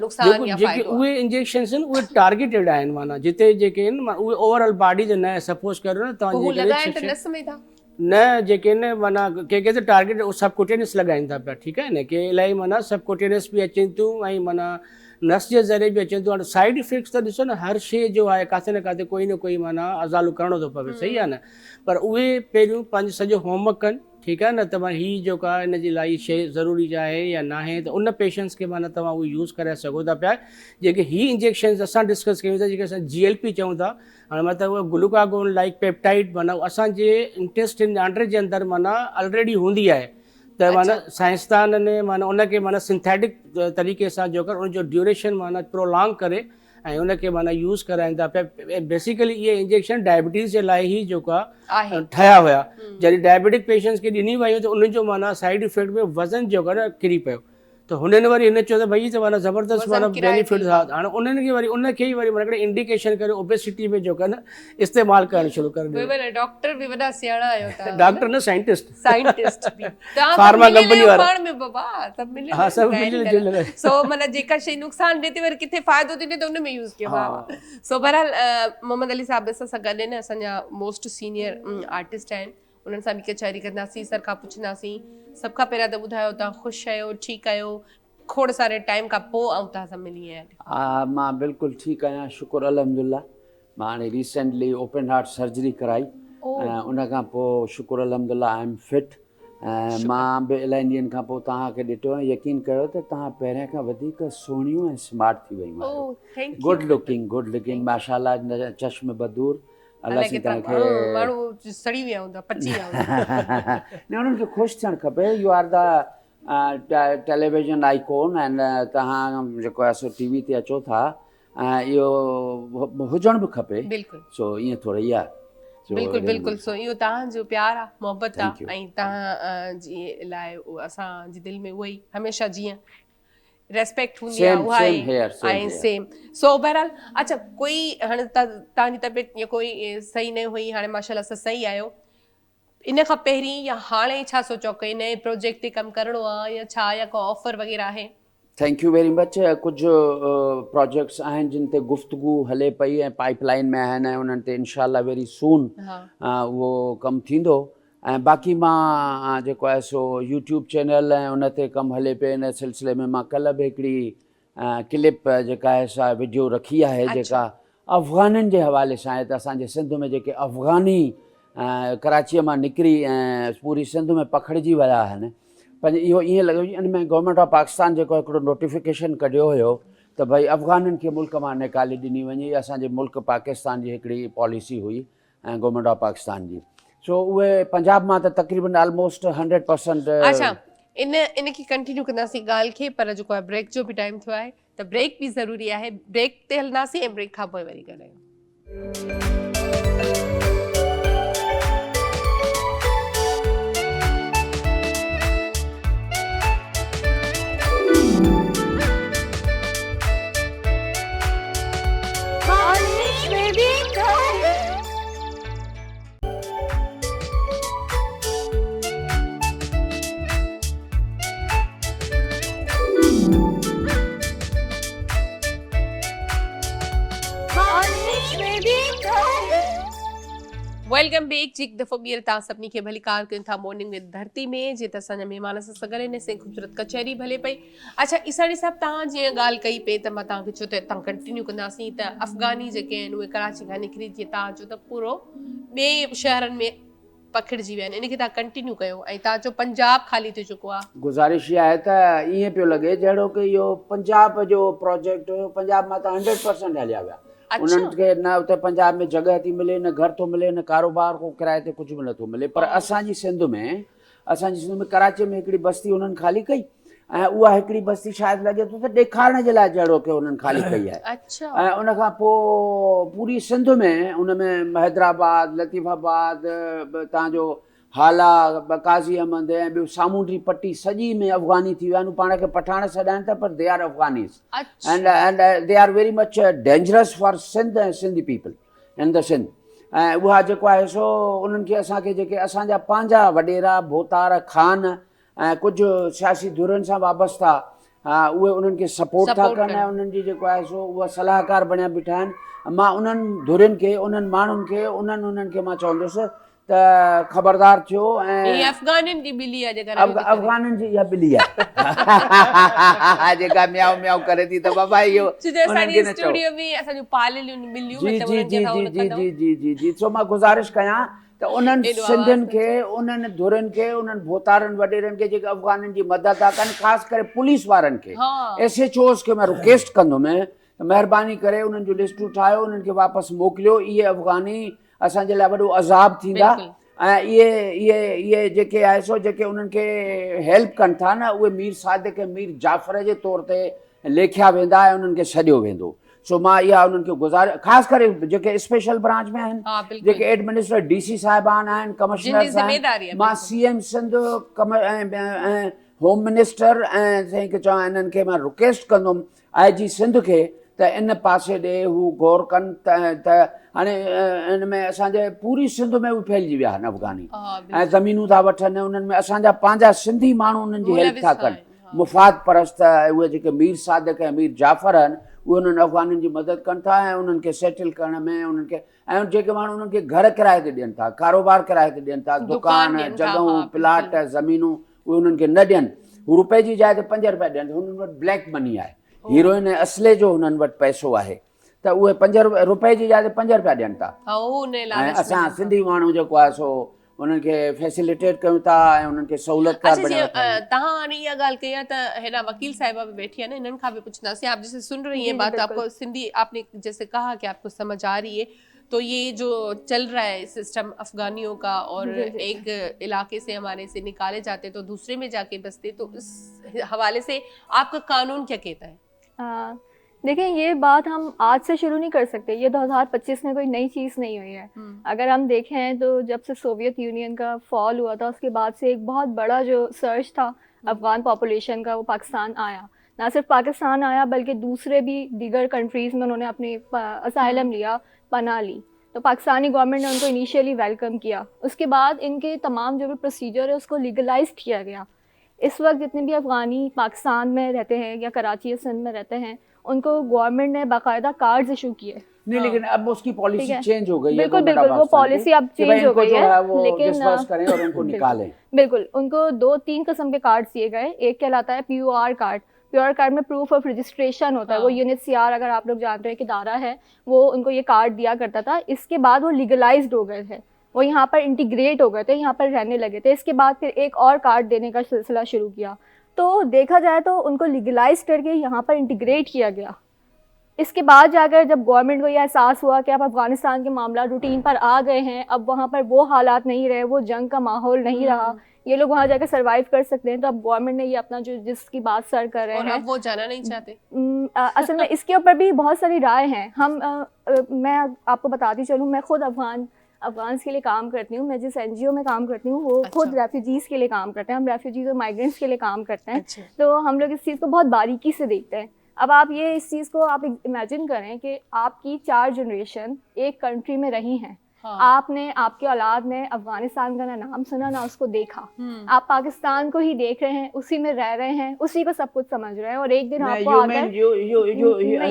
नुक़सान या जेके फ़ाइदो आहे? उहे इंजेक्शन्स आहिनि उहे टारगेटेड आहिनि, माना जिते जेके आहिनि उहे ओवरऑल बॉडी जो न सपोज करो न पोइ हू तव्हां लॻाइनि त जेके नस में था? न जेके आहिनि माना के त टारगेट सबकोटेनियस लॻाइनि था पिया, ठीकु आहे न, के इलाही माना सबकोटेनियस बि अचनि थियूं ऐं माना नस जे ज़रिए बि अचनि थियूं। हाणे साइड इफेक्ट्स त ॾिसो न, हर शइ जो आहे किथे न किथे कोई न कोई माना अज़ालू करिणो थो पवे, सही आहे न, पर उहे पहिरियों पंहिंजो सॼो होमवर्क कनि, ठीकु आहे न, त मां हीअ जेका हिन जी लाइ शइ ज़रूरी आहे या न आहे, त उन पेशेंट्स खे माना तव्हां उहो यूज़ करे सघो था पिया। जेके हीअ इंजेक्शन्स असां डिस्कस कयूं था, जेके असां GLP चऊं था, हाणे मतिलबु उहा ग्लूकागोन लाइक पेप्टाइड माना असांजे इंटेस्टिन आंड्रे जे अंदरि माना ऑलरेडी हूंदी आहे, त माना साइंसदाननि माना उनखे माना सिंथेटिक तरीक़े सां जो कर उनजो ड्यूरेशन माना प्रोलॉन्ग करे ऐं उनखे माना यूज़ कराइनि था पिया। बेसिकली इहे इंजेक्शन डायबिटीज़ जे लाइ ई जेका आहे ठहिया हुया, जॾहिं डायबिटिक पेशेंट्स खे ॾिनी वयूं त उन्हनि जो माना साइड इफेक्ट में वज़न जेको आहे न किरी पियो, त हुननि वरी हिन चयो त भई त माना ज़बरदस्त माना वज़न किराए बेनिफिट थी, हा। हाणे उन्हनि खे वरी उनखे ई वरी माना हिकिड़े इंडिकेशन करे ओबेसिटी में जेको आहे न इस्तेमालु करणु शुरू करे ॾियो। उहे डॉक्टर बि वॾा सियाणा आहियो तव्हां, डॉक्टर न साइंटिस्ट, साइंटिस्ट बि तव्हां फार्मा सभु कंपनी मिलियल वारा। पाण में बाबा सभु मिलियल हा, सभु आहिनि, मिलियल राइट जुलियल आहे। सो माना जेका शइ नुक़सान ॾिए थी वरी किथे फ़ाइदो थी ॾिए त उन में यूज़ कयो बाबा। सो बहरहाल मोहम्मद अली साहब सां गॾु आहिनि असांजा मोस्ट सीनियर आर्टिस्ट आहिनि, उन्हनि सां बि कचहरी कंदासीं, सर खां पुछंदासीं। सभ खां पहिरियां त ॿुधायो तव्हां ख़ुशि आहियो, ठीकु आहियो, खोड़ सारे टाइम खां पोइ ऐं तव्हां सां मिली आहियां? मां बिल्कुलु ठीकु आहियां, शुक्र अल्हम्दुलिल्लाह। मां हाणे रिसेंटली ओपन हार्ट सर्जरी कराई, ऐं उन खां पोइ शुक्र अल्हम्दुलिल्लाह आई एम फिट। ऐं मां बि इलाही ॾींहंनि खां पोइ तव्हांखे ॾिठो ऐं यकीन कयो त तव्हां पहिरियों खां वधीक सुहिणियूं ऐं स्मार्ट थी वयूं आहियो। Thank U. गुड लुकिंग माशाल्लाह, चश्म बदूर, अलाह सी तव्हांखे माण्हू सड़ी विया हूंदा, पची विया हूंदा। न उन्हनि खे ख़ुशि थियणु खपे। You are the television icon ऐं तव्हां जेको आहे सो TV ते अचो था, ऐं इहो हुजणु बि खपे। बिल्कुलु सो ईअं थोरो ई आहे। बिल्कुलु बिल्कुलु। सो इहो तव्हांजो प्यार आहे, मोहबत Thank आहे, you. ऐं तव्हां जी लाइ असांजी दिलि में उहा ई हमेशह जीअं रेस्पेक्ट हूंदी आहे उहा Same here, same ऐं here. सेम। सो बहरहाल अच्छा कोई हाणे तव्हांजी तबियत या कोई सही न हुई, हाणे माशाल्लाह सां सही आहियो, इन खां पहिरीं या हाणे छा सोचो कोई नए प्रोजेक्ट ते कमु करिणो आहे या छा, या को ऑफर वग़ैरह आहे? Thank U very much. कुझु प्रोजेक्ट्स आहिनि जिन ते गुफ़्तगू हले पई ऐं पाइपलाइन में आहिनि, ऐं उन्हनि ते इनशाला वेरी सून उहो कमु थींदो। ऐं बाक़ी मां जेको आहे सो यूट्यूब चैनल ऐं उन ते कमु हले पियो। इन सिलसिले में मां कल्ह बि हिकिड़ी क्लिप जेका आहे सा वीडियो रखी आहे, जेका अफ़गाननि जे हवाले सां आहे, त असांजे सिंध में जेके अफ़गानी कराचीअ मां निकिरी ऐं पूरी सिंध में पखिड़िजी विया आहिनि। पर इहो ईअं लॻो इन में गवर्नमेंट ऑफ पाकिस्तान जेको हिकिड़ो नोटिफिकेशन कढियो हुयो त भई अफ़गाननि खे मुल्क मां निकाले ॾिनी वञे। असांजे मुल्क पाकिस्तान जी हिकिड़ी पॉलिसी हुई ऐं गवर्नमेंट ऑफ पाकिस्तान जी। सो उहे पंजाब मां त तक़रीबन ऑलमोस्ट 100%। अच्छा इन खे कंटिन्यू कंदासीं ॻाल्हि खे, पर जेको आहे ब्रेक जो बि टाइम थियो आहे, त ब्रेक बि ज़रूरी आहे। ब्रेक ते हलंदासीं ऐं ब्रेक खां पोइ वरी ॻाल्हायूं। Welcome back. जी हिकु दफ़ो ॿीहर तव्हां सभिनी खे भली कार कयूं था मॉर्निंग विद धरती में, जीअं त असांजा महिमान सां सगल आहिनि, असांजी ख़ूबसूरत कचहरी भले पई। अच्छा ईसानी साहब, तव्हां जीअं ॻाल्हि कई पे त मां तव्हांखे चयो त तव्हां कंटिन्यू कंदासीं, त अफ़गानी जेके आहिनि उहे कराची खां निकिरी जीअं तव्हां चयो त पूरो ॿिए शहरनि में पखिड़िजी विया आहिनि, इन खे तव्हां कंटिन्यू कयो, ऐं तव्हां चयो पंजाब ख़ाली थी चुको आहे। गुज़ारिश इहा आहे त ईअं पियो लॻे जहिड़ो की इहो पंजाब जो प्रोजेक्ट हुयो, पंजाब मां त 100% हलिया विया। उन्हनि खे न उते पंजाब में जॻह थी मिले, न घर थो मिले, न कारोबार को किराए ते कुझु बि नथो मिले। पर असांजी सिंध में असांजी सिंध में कराची में हिकिड़ी बस्ती उन्हनि ख़ाली कई ऐं उहा हिकिड़ी बस्ती शायदि लॻे थो त ॾेखारण जे लाइ जहिड़ो की उन्हनि ख़ाली कई आहे। अच्छा ऐं उन खां पोइ पूरी सिंध में उन में हैदराबाद लतीफ़ाबाद तव्हांजो हाला काज़ी अहमद ऐं ॿियो सामूंडी पट्टी सॼी में अफ़गानी थी विया आहिनि। पाण खे पठाण सॾाइनि था पर they are Afghanis and they are very much dangerous for Sindh ऐं Sindhi people in the Sindh. ऐं उहा जेको आहे सो उन्हनि खे असांखे जेके असांजा पंहिंजा वॾेरा भोतार खान ऐं कुझु सियासी धुरनि सां वाबस्ता उहे उन्हनि खे सपोर्ट था Support कनि ऐं कनि। उन्हनि जी जेको आहे सो उहा सलाहकार बणिया बीठा आहिनि। मां उन्हनि धुरियुनि खे उन्हनि माण्हुनि खे उन्हनि खे मां चवंदुसि त ख़बरदार थियो ये ऐं अफ़गाननि जी ॿिली आहे जेका रहियो थी करे। अफ़गाननि जी इहा ॿिली आहे जेका म्याऊं म्याऊं करे थी त बाबा इहो छो जो उन्हनि असांजी खे न चओ। स्टूडियो में असांजूं पालियलूं ॿिलियूं जी मतिलबु जी उन्हनि खे जी असां जी उहो न जी कंदव। जी जी जी जी सो मां गुज़ारिश कयां त उन्हनि एॾो आवाज़ सिंधियुनि थो खे उन्हनि धुरनि खे उन्हनि भोतारनि वॾेरनि खे जेके अफ़गाननि जी मदद था कनि ख़ासि करे पुलिस वारनि खे हाँ। SHOs खे मां रिक्वेस्ट कंदुमि त महिरबानी करे उन्हनि जूं लिस्टूं ठाहियो उन्हनि खे वापसि मोकिलियो। इहे अफ़गानी असांजे लाइ वॾो अज़ाब थींदा बिल्कुलु। ऐं इहे जेके आहे सो जेके उन्हनि खे हेल्प कनि था न उहे मीर सादिक ऐं मीर जाफ़र जे तौर ते लेखिया वेंदा ऐं उन्हनि खे छॾियो वेंदो। सो मां इहा उन्हनि खे गुज़ारिश ख़ासि करे जेके स्पेशल ब्रांच में आहिनि हाँ, बिल्कुलु। जेके एडमिनिस्ट्रेटर DC साहिबान आहिनि कमिश्नर्स ज़िम्मेदारी आहिनि आहे, मां CM सिंध ऐं होम मिनिस्टर ऐं साईं खे चवां इन्हनि खे मां रिक्वेस्ट कंदुमि IG सिंध खे त इन पासे ॾे हू गौर कनि त हाणे इन में असांजे पूरी सिंध में उहे फैलिजी विया आहिनि अफ़गानी हाँ, ऐं ज़मीनूं था वठनि उन्हनि में असांजा पंहिंजा सिंधी माण्हू उन्हनि जी हेल्प था मुलविस कनि। आहिनि, हाँ। मुफ़ाद परस्त उहे जेके मीर सादिक ऐं मीर जाफ़र आहिनि उहे उन्हनि अफ़गाननि जी मदद कनि था ऐं उन्हनि खे सेटल करण में उन्हनि खे ऐं जेके माण्हू उन्हनि खे घर किराए ते ॾियनि था कारोबार किराए ते ॾियनि था दुकान ॾियनि था, जॻहूं हाँ, प्लाट बिल्कुलु। ज़मीनूं उहे उन्हनि खे न ॾियनि। हू रुपए जी जाइ ते 5 रुपया ॾियनि हुननि वटि ब्लैक मनी आहे हीरोइन ऐं असले जो हुननि वटि पैसो आहे त उहे 5 रुपए जी जाइ ते 5 रुपया ॾियनि था। हाँ, उहो उन ऐं लालच में असां ॾियनि था। सिंधी माण्हू जेको आहे सो उन्हनि खे फैसिलिटेट कयूं था ऐं उन्हनि खे सहूलियतकार अच्छा बणिया जी वेठा आहियूं। तहाँ हाणे इहा ॻाल्हि कई आहे त हेॾा वकील साहिबा भी बैठी है ना इन्हनि खां भी पूछनासीं। आप जैसे सुन रही जी, हैं जी, बात बिल्कुल। आपको सिंधी आपने जैसे कहा कि आपको समझ आ रही है तो ये जो चल रहा है सिस्टम अफगानियों का और जी, जी, एक इलाके से हमारे से निकाले जाते तो दूसरे में जाके बसते तो इस हवाले से आपका कानून क्या कहता है? देखिए ये बात हम आज से शुरू नहीं कर सकते। ये 2025 में कोई नई चीज़ नहीं हुई है। अगर हम देखें तो जब से सोवियत यूनियन का फॉल हुआ था उसके बाद से एक बहुत बड़ा जो सर्च था अफ़गान पॉपुलेशन का वो पाकिस्तान आया। ना सिर्फ पाकिस्तान आया बल्कि दूसरे भी दीगर कंट्रीज़ में उन्होंने अपनी असाइलम लिया, पनाह ली। तो पाकिस्तानी गवर्नमेंट ने उनको इनिशियली वेलकम किया। उसके बाद इनके तमाम जो भी प्रोसीजर है उसको लीगलाइज किया गया। इस वक्त जितने भी अफ़गानी पाकिस्तान में रहते हैं या कराची या सिंध में रहते हैं उनको गवर्नमेंट ने बाकायदा कार्ड्स इशू किए। नहीं लेकिन अब उसकी ठीक पॉलिसी है। चेंज हो गई है बिल्कुल गवर्नमेंट बिल्कुल ऑफ वो पाकिस्तान की पॉलिसी अब कि भाई चेंज हो इनको गई जो है वो लेकिन डिस्पर्स करें और उनको बिल्कुल, निकालें। बिल्कुल उनको 2-3 किस्म के कार्ड्स दिए गए। एक कहलाता है POR कार्ड। POR कार्ड में प्रूफ ऑफ रजिस्ट्रेशन होता है। वो UNHCR अगर आप लोग जानते हैं कि इदारा है वो उनको ये कार्ड दिया करता था। इसके बाद वो लीगलाइज्ड हो गए थे, वो यहाँ पर इंटीग्रेट हो गए थे, यहाँ पर रहने लगे थे। इसके बाद फिर एक और कार्ड देने का सिलसिला शुरू किया। तो देखा जाए तो उनको लीगलाइज करके यहाँ पर इंटीग्रेट किया गया। इसके बाद जाकर जब गवर्नमेंट को यह एहसास हुआ कि अब अफ़गानिस्तान के मामला रूटीन पर आ गए हैं, अब वहाँ पर वो हालात नहीं रहे, वो जंग का माहौल नहीं रहा, ये लोग वहाँ जाकर सर्वाइव कर सकते हैं, तो अब गवर्नमेंट ने ये अपना जो जिसकी बात सर कर रहे और हैं अब वो जाना नहीं चाहते। असल में इसके ऊपर भी बहुत सारी राय हैं। मैं आपको बताती चलूँ, मैं खुद अफ़गान्स के लिए काम करती हूँ। मैं जिस NGO में काम करती हूँ वो खुद रेफ्यूजीज़ के लिए काम करते हैं। हम रेफ्यूजीज़ और माइग्रेंट्स के लिए काम करते हैं। अच्छा। तो हम लोग इस चीज़ को बहुत बारीकी से देखते हैं। अब आप ये इस चीज़ को आप इमेजिन करें कि आपकी 4 जनरेशन एक कंट्री में रही हैं। हाँ। आपने आपके औलाद ने अफ़गानिस्तान का ना नाम सुना ना उसको देखा। आप पाकिस्तान को ही देख रहे हैं, उसी में रह रहे हैं, उसी को सब कुछ समझ रहे हैं और एक दिन आपको you आकर mean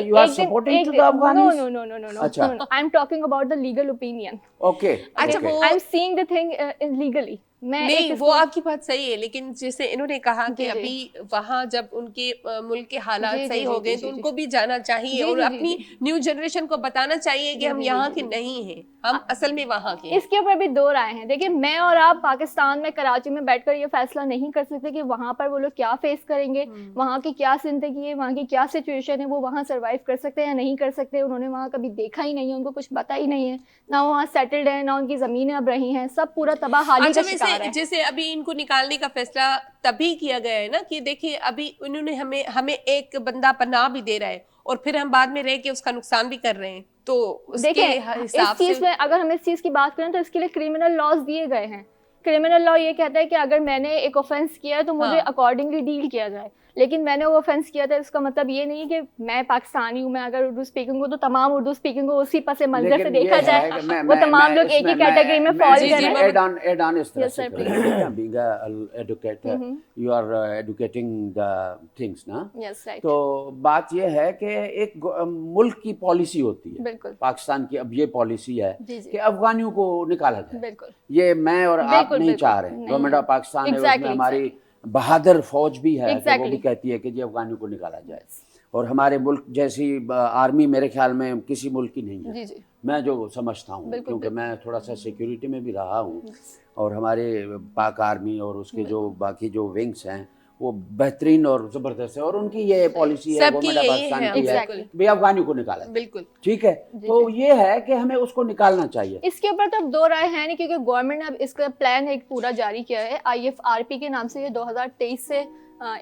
you are supporting to the Afghanis? No. अच्छा। I'm talking about the legal opinion. Okay. अच्छा, okay. वो I'm seeing the thing legally. मैं नहीं एक वो आपकी बात सही है लेकिन जैसे इन्होंने कहा कि जी, जी। अभी वहाँ जब उनके मुल्क के हालात जी, सही जी, हो जी, गए जी, तो जी, उनको भी जाना चाहिए जी, और जी, जी, अपनी न्यू जनरेशन को बताना चाहिए कि जी, हम जी, यहाँ जी, के जी। नहीं हैं, हम असल में वहाँ के हैं। इसके ऊपर भी 2 राय हैं। देखिए मैं और आप पाकिस्तान में कराची में बैठकर ये फैसला नहीं कर सकते कि वहाँ पर वो लोग क्या फेस करेंगे, वहाँ की क्या जिंदगी है, वहाँ की क्या सिचुएशन है, वो वहाँ सर्वाइव कर सकते हैं या नहीं कर सकते। उन्होंने वहाँ कभी देखा ही नहीं है, उनको कुछ पता ही नहीं है, ना वहाँ सेटल्ड है, ना उनकी ज़मीनें अब रही हैं, सब पूरा तबाहाली अच्छा का वैसे रहा है। जैसे अभी इनको निकालने का फैसला तभी किया गया है ना कि देखिए अभी उन्होंने हमें एक बंदा पनाह भी दे रहा है और फिर हम बाद में रह के उसका नुकसान भी कर रहे हैं, तो उसके देखिए हिसाब इस चीज से में अगर हम इस चीज की बात करें तो इसके लिए क्रिमिनल लॉज दिए गए हैं। क्रिमिनल लॉ ये कहता है कि अगर मैंने एक ऑफेंस किया है तो मुझे हाँ। अकॉर्डिंगली डील किया जाए, लेकिन मैंने वो ऑफेंस किया था इसका मतलब ये नहीं कि मैं पाकिस्तानी हूँ, मैं अगर उर्दू स्पीकिंग हूँ तो तमाम उर्दू स्पीकिंग को उसी पसे मंजर से लेकिन ये देखा है जाए, कि मैं- वो मैं- तमाम मैं लोग एक ही इसमें कैटेगरी में मैं- फॉल जी, कर जी, रहे मैं- हैं। add on इस तरह Yes, से sir, करें। Being a educator, you are educating the things ना। यस राइट, तो बात यह है कि एक मुल्क की पॉलिसी होती है, बिल्कुल पाकिस्तान की अब ये पॉलिसी है जी जी कि अफगानियों को निकाला जाए। बिल्कुल ये मैं और आप बिल्कुल, नहीं बिल्कुल, चाह रहे। नहीं। गवर्नमेंट ऑफ पाकिस्तान है, उसमें Exactly, हमारी बहादुर फौज भी है, कि वो भी Exactly. कहती है कि जी अफगानियों को निकाला जाए। और हमारे मुल्क जैसी आर्मी मेरे ख्याल में किसी मुल्क की नहीं है, जी जी मैं जो समझता हूँ, बिल्कुल, क्योंकि मैं थोड़ा सा सिक्योरिटी में भी रहा हूँ। और हमारे पाक आर्मी और उसके जो बाकी जो विंग्स हैं वो बेहतरीन और ज़बरदस्त है, और उनकी ये पॉलिसी है सबकी गवर्नमेंट ऑफ यही पाकिस्तान है, की है Exactly. भी अफगानियों को निकाला जाए। बिल्कुल ठीक है, तो ये है कि हमें उसको निकालना चाहिए। इसके ऊपर तो अब दो राय है नहीं, क्योंकि गवर्नमेंट ने अब इसका प्लान एक पूरा जारी किया है IFRP के नाम से। ये 2023 से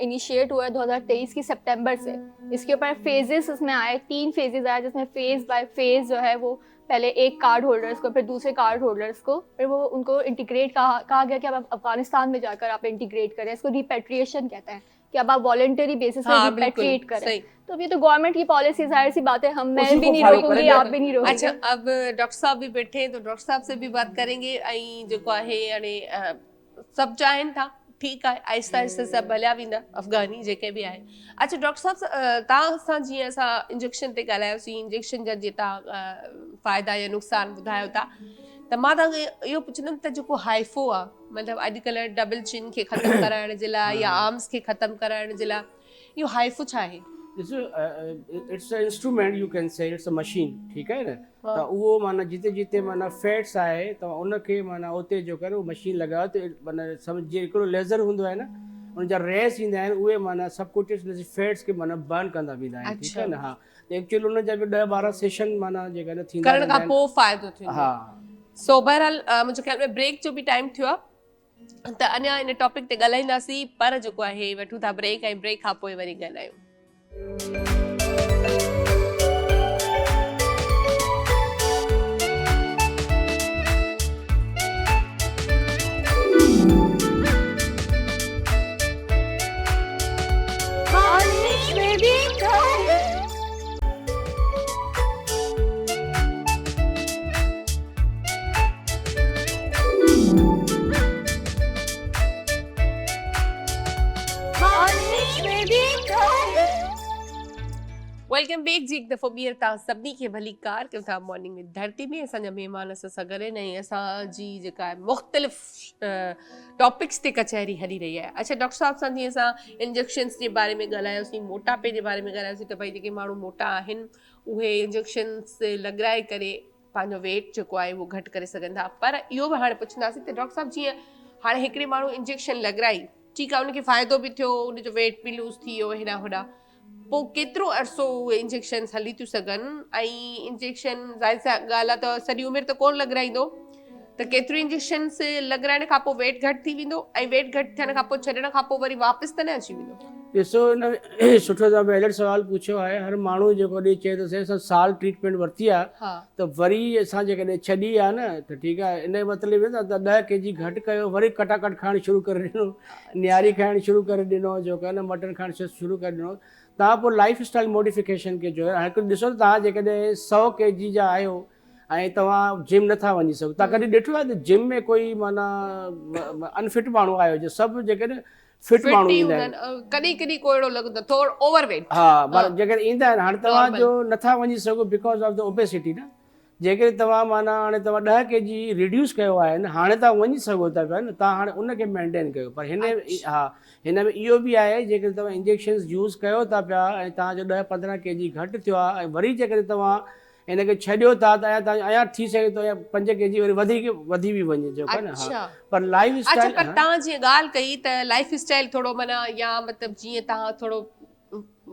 इनिशिएट हुआ है, 2023 की सितंबर से। इसके ऊपर फेजेस इसमें आए, 3 फेजेस आए, जिसमें फेज बाय फेज जो है वो पहले एक कार्ड होल्डर्स को, फिर दूसरे कार्ड होल्डर्स को, फिर वो उनको इंटीग्रेट कहा गया कि अब अफगानिस्तान में जाकर आप इंटीग्रेट करें। इसको रिपेट्रिएशन कहते हैं कि अब आप वॉलंटरी बेसिस पे हाँ, रिपेट्रिएट बिल्कुल, करें। सही। तो ये तो गवर्नमेंट की पॉलिसी, जाहिर सी बात है, मैं उसी भी को नहीं follow रोकूंगी, करेंगे। आप भी नहीं रोकेंगे। अच्छा, अब डॉक्टर साहब भी बैठे हैं तो डॉक्टर साहब से भी बात करेंगे। ऐं जेको आहे हाणे सभु चाहिनि था, ठीकु आहे, आहिस्ता आहिस्ता सभु हलिया वेंदा अफ़गानी जेके बि आहे। अच्छा डॉक्टर साहब, तव्हां सां जीअं असां इंजेक्शन ते ॻाल्हायोसीं, इंजेक्शन जा जीअं तव्हां फ़ाइदा या नुक़सान ॿुधायो था, त मां तव्हांखे इहो पुछंदमि त जेको हाइफो आहे, मतिलबु अॼुकल्ह डबल चिन खे ख़तमु कराइण जे लाइ या आर्म्स खे ख़तमु कराइण जे लाइ, इहो हाइफो छा आहे? It's a instrument, U can say it's a machine, ठीकु आहे न। त उहो माना जिते जिते माना फैट्स आहे त उनखे माना उते जो करे उहो मशीन लॻायो त माना सम्झ जे हिकिड़ो लेज़र हूंदो आहे न, उन जा रेस ईंदा आहिनि, उहे माना सबक्यूटेनियस फैट्स खे माना बर्न कंदा वेंदा आहिनि, ठीकु आहे न। हा, त एक्चुअली उन जा बि 10-12 सेशन माना जेका न थींदा करण खां रहंदा पोइ फ़ाइदो थींदो। हा। सो बहरहाल मुंहिंजे ख्याल में ब्रेक जो बि टाइम थियो आहे, त अञा इन टॉपिक ते ॻाल्हाईंदासीं, पर जेको आहे वठूं था ब्रेक, ऐं ब्रेक खां पोइ वरी ॻाल्हायूं। वेलकम बैक जी, एक दफ़ो ॿीहर तव्हां सभिनी खे भली कार कयूं था मॉर्निंग में धरती में। असांजा महिमान असां सां गॾु आहिनि ऐं असांजी जेका आहे मुख़्तलिफ़ टॉपिक्स ते कचहरी हली रही आहे। अच्छा डॉक्टर साहब सां जीअं असां इंजेक्शन्स जे बारे में ॻाल्हायोसीं, मोटापे जे बारे में ॻाल्हायोसीं, त भई जेके माण्हू मोटा आहिनि उहे इंजेक्शन्स लॻाए करे पंहिंजो वेट जेको आहे उहो घटि करे सघनि था। पर इहो बि हाणे पुछंदासीं त डॉक्टर साहब जीअं हाणे हिकिड़े माण्हू इंजेक्शन लॻाई, ठीकु आहे, उनखे फ़ाइदो बि थियो, उनजो वेट बि लूज़ थी वियो, हेॾा होॾा, पोइ केतिरो अरसो उहे इंजेक्शन्स हली थियूं सघनि? ऐं इंजेक्शन ज़ाहिर सी ॻाल्हि आहे त सॼी उमिरि त कोन लॻाराईंदो, त केतिरी इंजेक्शन्स लॻाइण खां पोइ वेट घटि थी वेंदो, ऐं वेट घटि थियण खां पोइ छॾण खां पोइ वरी वापसि त न अची वेंदो? ॾिसो हिन सुठो तव्हां वैलिड सुवालु पुछियो आहे। हर माण्हू जेको ॾे चए थो असां साल ट्रीटमेंट वरिती आहे, हा, त वरी असां जेकॾहिं छॾी आहे न त ठीकु आहे, इन जो मतिलबु इहो त 10 kg घटि कयो, वरी कटाकट खाइणु शुरू करे ॾिनो, न्यारी खाइणु शुरू करे ॾिनो, जेको आहे न मटन खाइणु शुरू करे ॾिनो, तव्हां पोइ लाइफ स्टाइल मॉडिफिकेशन खे जो आहे हिकु ॾिसो, तव्हां जेकॾहिं 100 kg जा आहियो ऐं तव्हां जिम नथा वञी सघो, तव्हां कॾहिं ॾिठो आहे त जिम में कोई माना अनफिट माण्हू आयो हुजे? सभु जेकॾहिं फिट माण्हू ईंदा आहिनि। कॾहिं कॾहिं को अहिड़ो लॻंदो थोरो ओवरवेट। हा, पर जेकॾहिं ईंदा आहिनि, हाणे तव्हां जो नथा वञी सघो बिकॉज ऑफ द ओबेसिटी न। जेकॾहिं तव्हां माना हाणे तव्हां 10 kg रिड्यूस कयो आहे न, हाणे तव्हां वञी सघो था पिया न, तव्हां हाणे उनखे मेंटेन कयो। पर हिन में इहो बि आहे, जेकॾहिं तव्हां इंजेक्शन्स यूज़ कयो था पिया ऐं तव्हांजो 10-15 kg घटि थियो आहे, ऐं वरी जेकॾहिं तव्हां हिनखे छॾियो था त अञा थी सघे थो या 5 kg वरी वधी बि वञे, जेको आहे न। हा, पर लाइफ अच्छा, स्टाइल, पर तव्हां जीअं ॻाल्हि कई त लाइफ स्टाइल थोरो माना, या मतिलबु जीअं तव्हां थोरो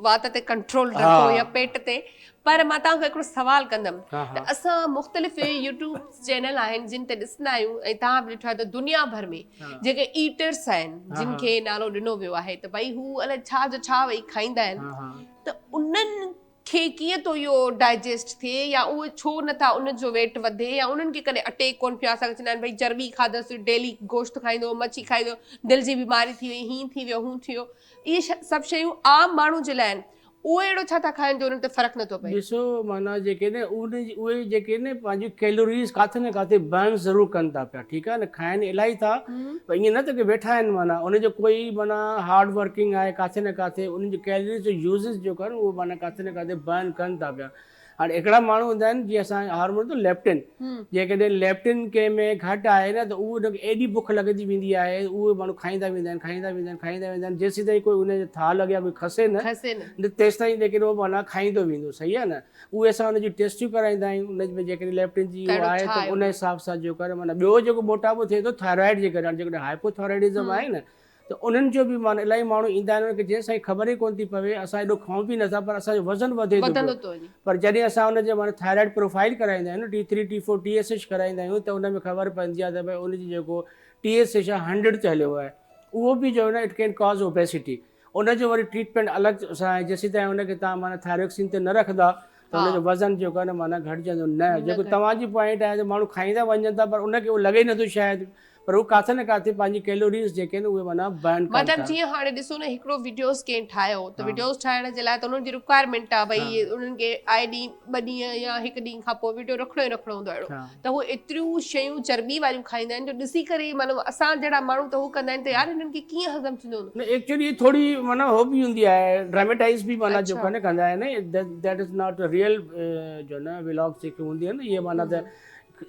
वात ते कंट्रोल रखो हाँ। या पेट ते। पर मां तव्हांखे हिकिड़ो सवाल कंदमि हाँ, त असां मुख़्तलिफ़ यूट्यूब चैनल आहिनि जिन ते ॾिसंदा आहियूं ऐं तव्हां बि ॾिठो आहे त दुनिया भर में जेके ईटर्स आहिनि जिन खे नालो ॾिनो वियो आहे त भई हू अलाए छा जो छा वेही खाईंदा आहिनि त उन्हनि खे कीअं थो इहो डाइजेस्ट थिए या उहे छो नथा उनजो वेट वधे या उन्हनि खे कॾहिं अटैक कोन पियो असांखे चवंदा आहिनि भई चर्बी खाधसि डेली गोश्त खाईंदो मच्छी खाईंदो दिलि जी बीमारी थी वई हीअं थी वियो हूं थी वियो इहे सभु शयूं आम माण्हू जे लाइ आहिनि उहे अहिड़ो छा था खाइनि जो उन्हनि ते फ़र्क़ु नथो पए। ॾिसो माना जेके न उहे जेके न पंहिंजी कैलोरीज़ किथे न किथे बर्न ज़रूरु कनि था पिया ठीकु आहे न खाइनि इलाही था पर ईअं न त की वेठा आहिनि माना उनजो कोई माना हार्ड वर्किंग आहे किथे न किथे उन्हनि जो कैलोरीज़ जो यूज़ेस जो कनि उहो माना किथे न किथे बर्न कनि था पिया। हाणे हिकिड़ा माण्हू हूंदा आहिनि जीअं असां हार्मोन तो लेप्टिन जेकॾहिं लेप्टिन कंहिं में घटि आहे न त उहो उनखे एॾी बुख लॻंदी वेंदी आहे उहे माण्हू खाईंदा वेंदा आहिनि जेसीं ताईं कोई उनजे थाल अॻियां कोई खसे न तेसि ताईं लेकिन उहो माना खाईंदो वेंदो सही आहे न। उहे असां उनजी टेस्टियूं कराईंदा आहियूं उनमें जेकॾहिं लेप्टिन जी उहो आहे त उन हिसाब सां जो करे माना ॿियो जेको मोटापो थिए थो थायराइड जे करे हाणे जेकॾहिं हाइपोथायराइडिज़म आहे न त उन्हनि जो बि माना इलाही माण्हू ईंदा आहिनि उनखे जेसि ताईं ख़बर ई कोन थी पवे असां एॾो खाऊं बि नथा पर असांजो वज़न वधे थो पियो। पर जॾहिं असां उनजे माना थायराइड प्रोफाइल कराईंदा आहियूं T3 T4 TSH कराईंदा आहियूं त उन में ख़बर पवंदी आहे त भई उनजी जेको TSH आहे 100 ते हलियो आहे उहो बि जो आहे न इट कैन कॉज ओबेसिटी उनजो वरी ट्रीटमेंट अलॻि सां आहे जेसीं ताईं उनखे तव्हां माना थायरोक्सिन ते न रखंदा त उनजो वज़न जेको आहे न माना घटिजंदो न जेको तव्हांजी पॉइंट आहे त माण्हू खाईंदा वञनि था पर उनखे उहो लॻे नथो शायदि पर उहो किथे न किथे पंहिंजी कैलोरीज़ जेके आहिनि उहे माना बर्न कनि था। मतिलबु जीअं हाणे ॾिसो न हिकिड़ो वीडियोस कंहिं ठाहियो त वीडियोस ठाहिण जे लाइ त उन्हनि जी रिक्वायरमेंट आहे भई उन्हनि खे आए ॾींहुं 2 ॾींहं या 1 ॾींहं खां पोइ वीडियो रखिणो ई रखिणो हूंदो अहिड़ो त उहे एतिरियूं शयूं चर्बी वारियूं खाईंदा आहिनि जो ॾिसी करे मतिलबु असां जहिड़ा माण्हू त हू कंदा आहिनि त यार हिननि खे कीअं हज़म थींदो न एक्चुअली थोरी माना हो बि हूंदी आहे ड्रामेटाइज़ बि माना जो कन कंदा आहिनि दैट इज़ नॉट रियल जो न व्लॉग्स जेके हूंदी आहिनि न इहे माना त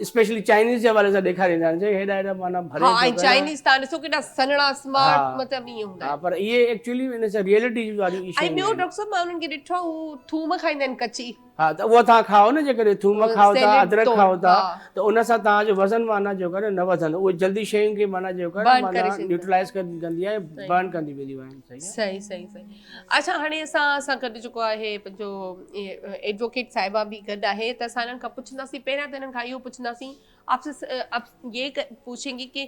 स्पेशली चाइनीज़ जे हवाले सां ॾेखारींदा आहिनि जे हेॾा हेॾा माना भरे ऐं चाइनीज़ तव्हां ॾिसो केॾा सन्हड़ा स्मार्ट मतिलबु ईअं हूंदा पर इहे एक्चुअली इन सां रियलिटी वारी इशू ऐं ॿियो डॉक्टर साहब मां उन्हनि खे ॾिठो हू थूम खाईंदा आहिनि कची हा त उहा तव्हां खाओ न जेकॾहिं थूम खाओ था अदरक खाओ था त उन सां तव्हांजो वज़न माना जो करे न वधंदो उहे जल्दी शयुनि खे माना जो करे माना न्यूट्रलाइज़ कंदी आहे बर्न कंदी वेंदियूं आहिनि। सही अच्छा हाणे असां गॾु जेको आहे पंहिंजो एडवोकेट साहिबा बि गॾु आहे त असां हिननि खां पुछंदासीं पहिरियां त हिननि खां इहो पुछंदासीं आपसे ये पूछेंगे कि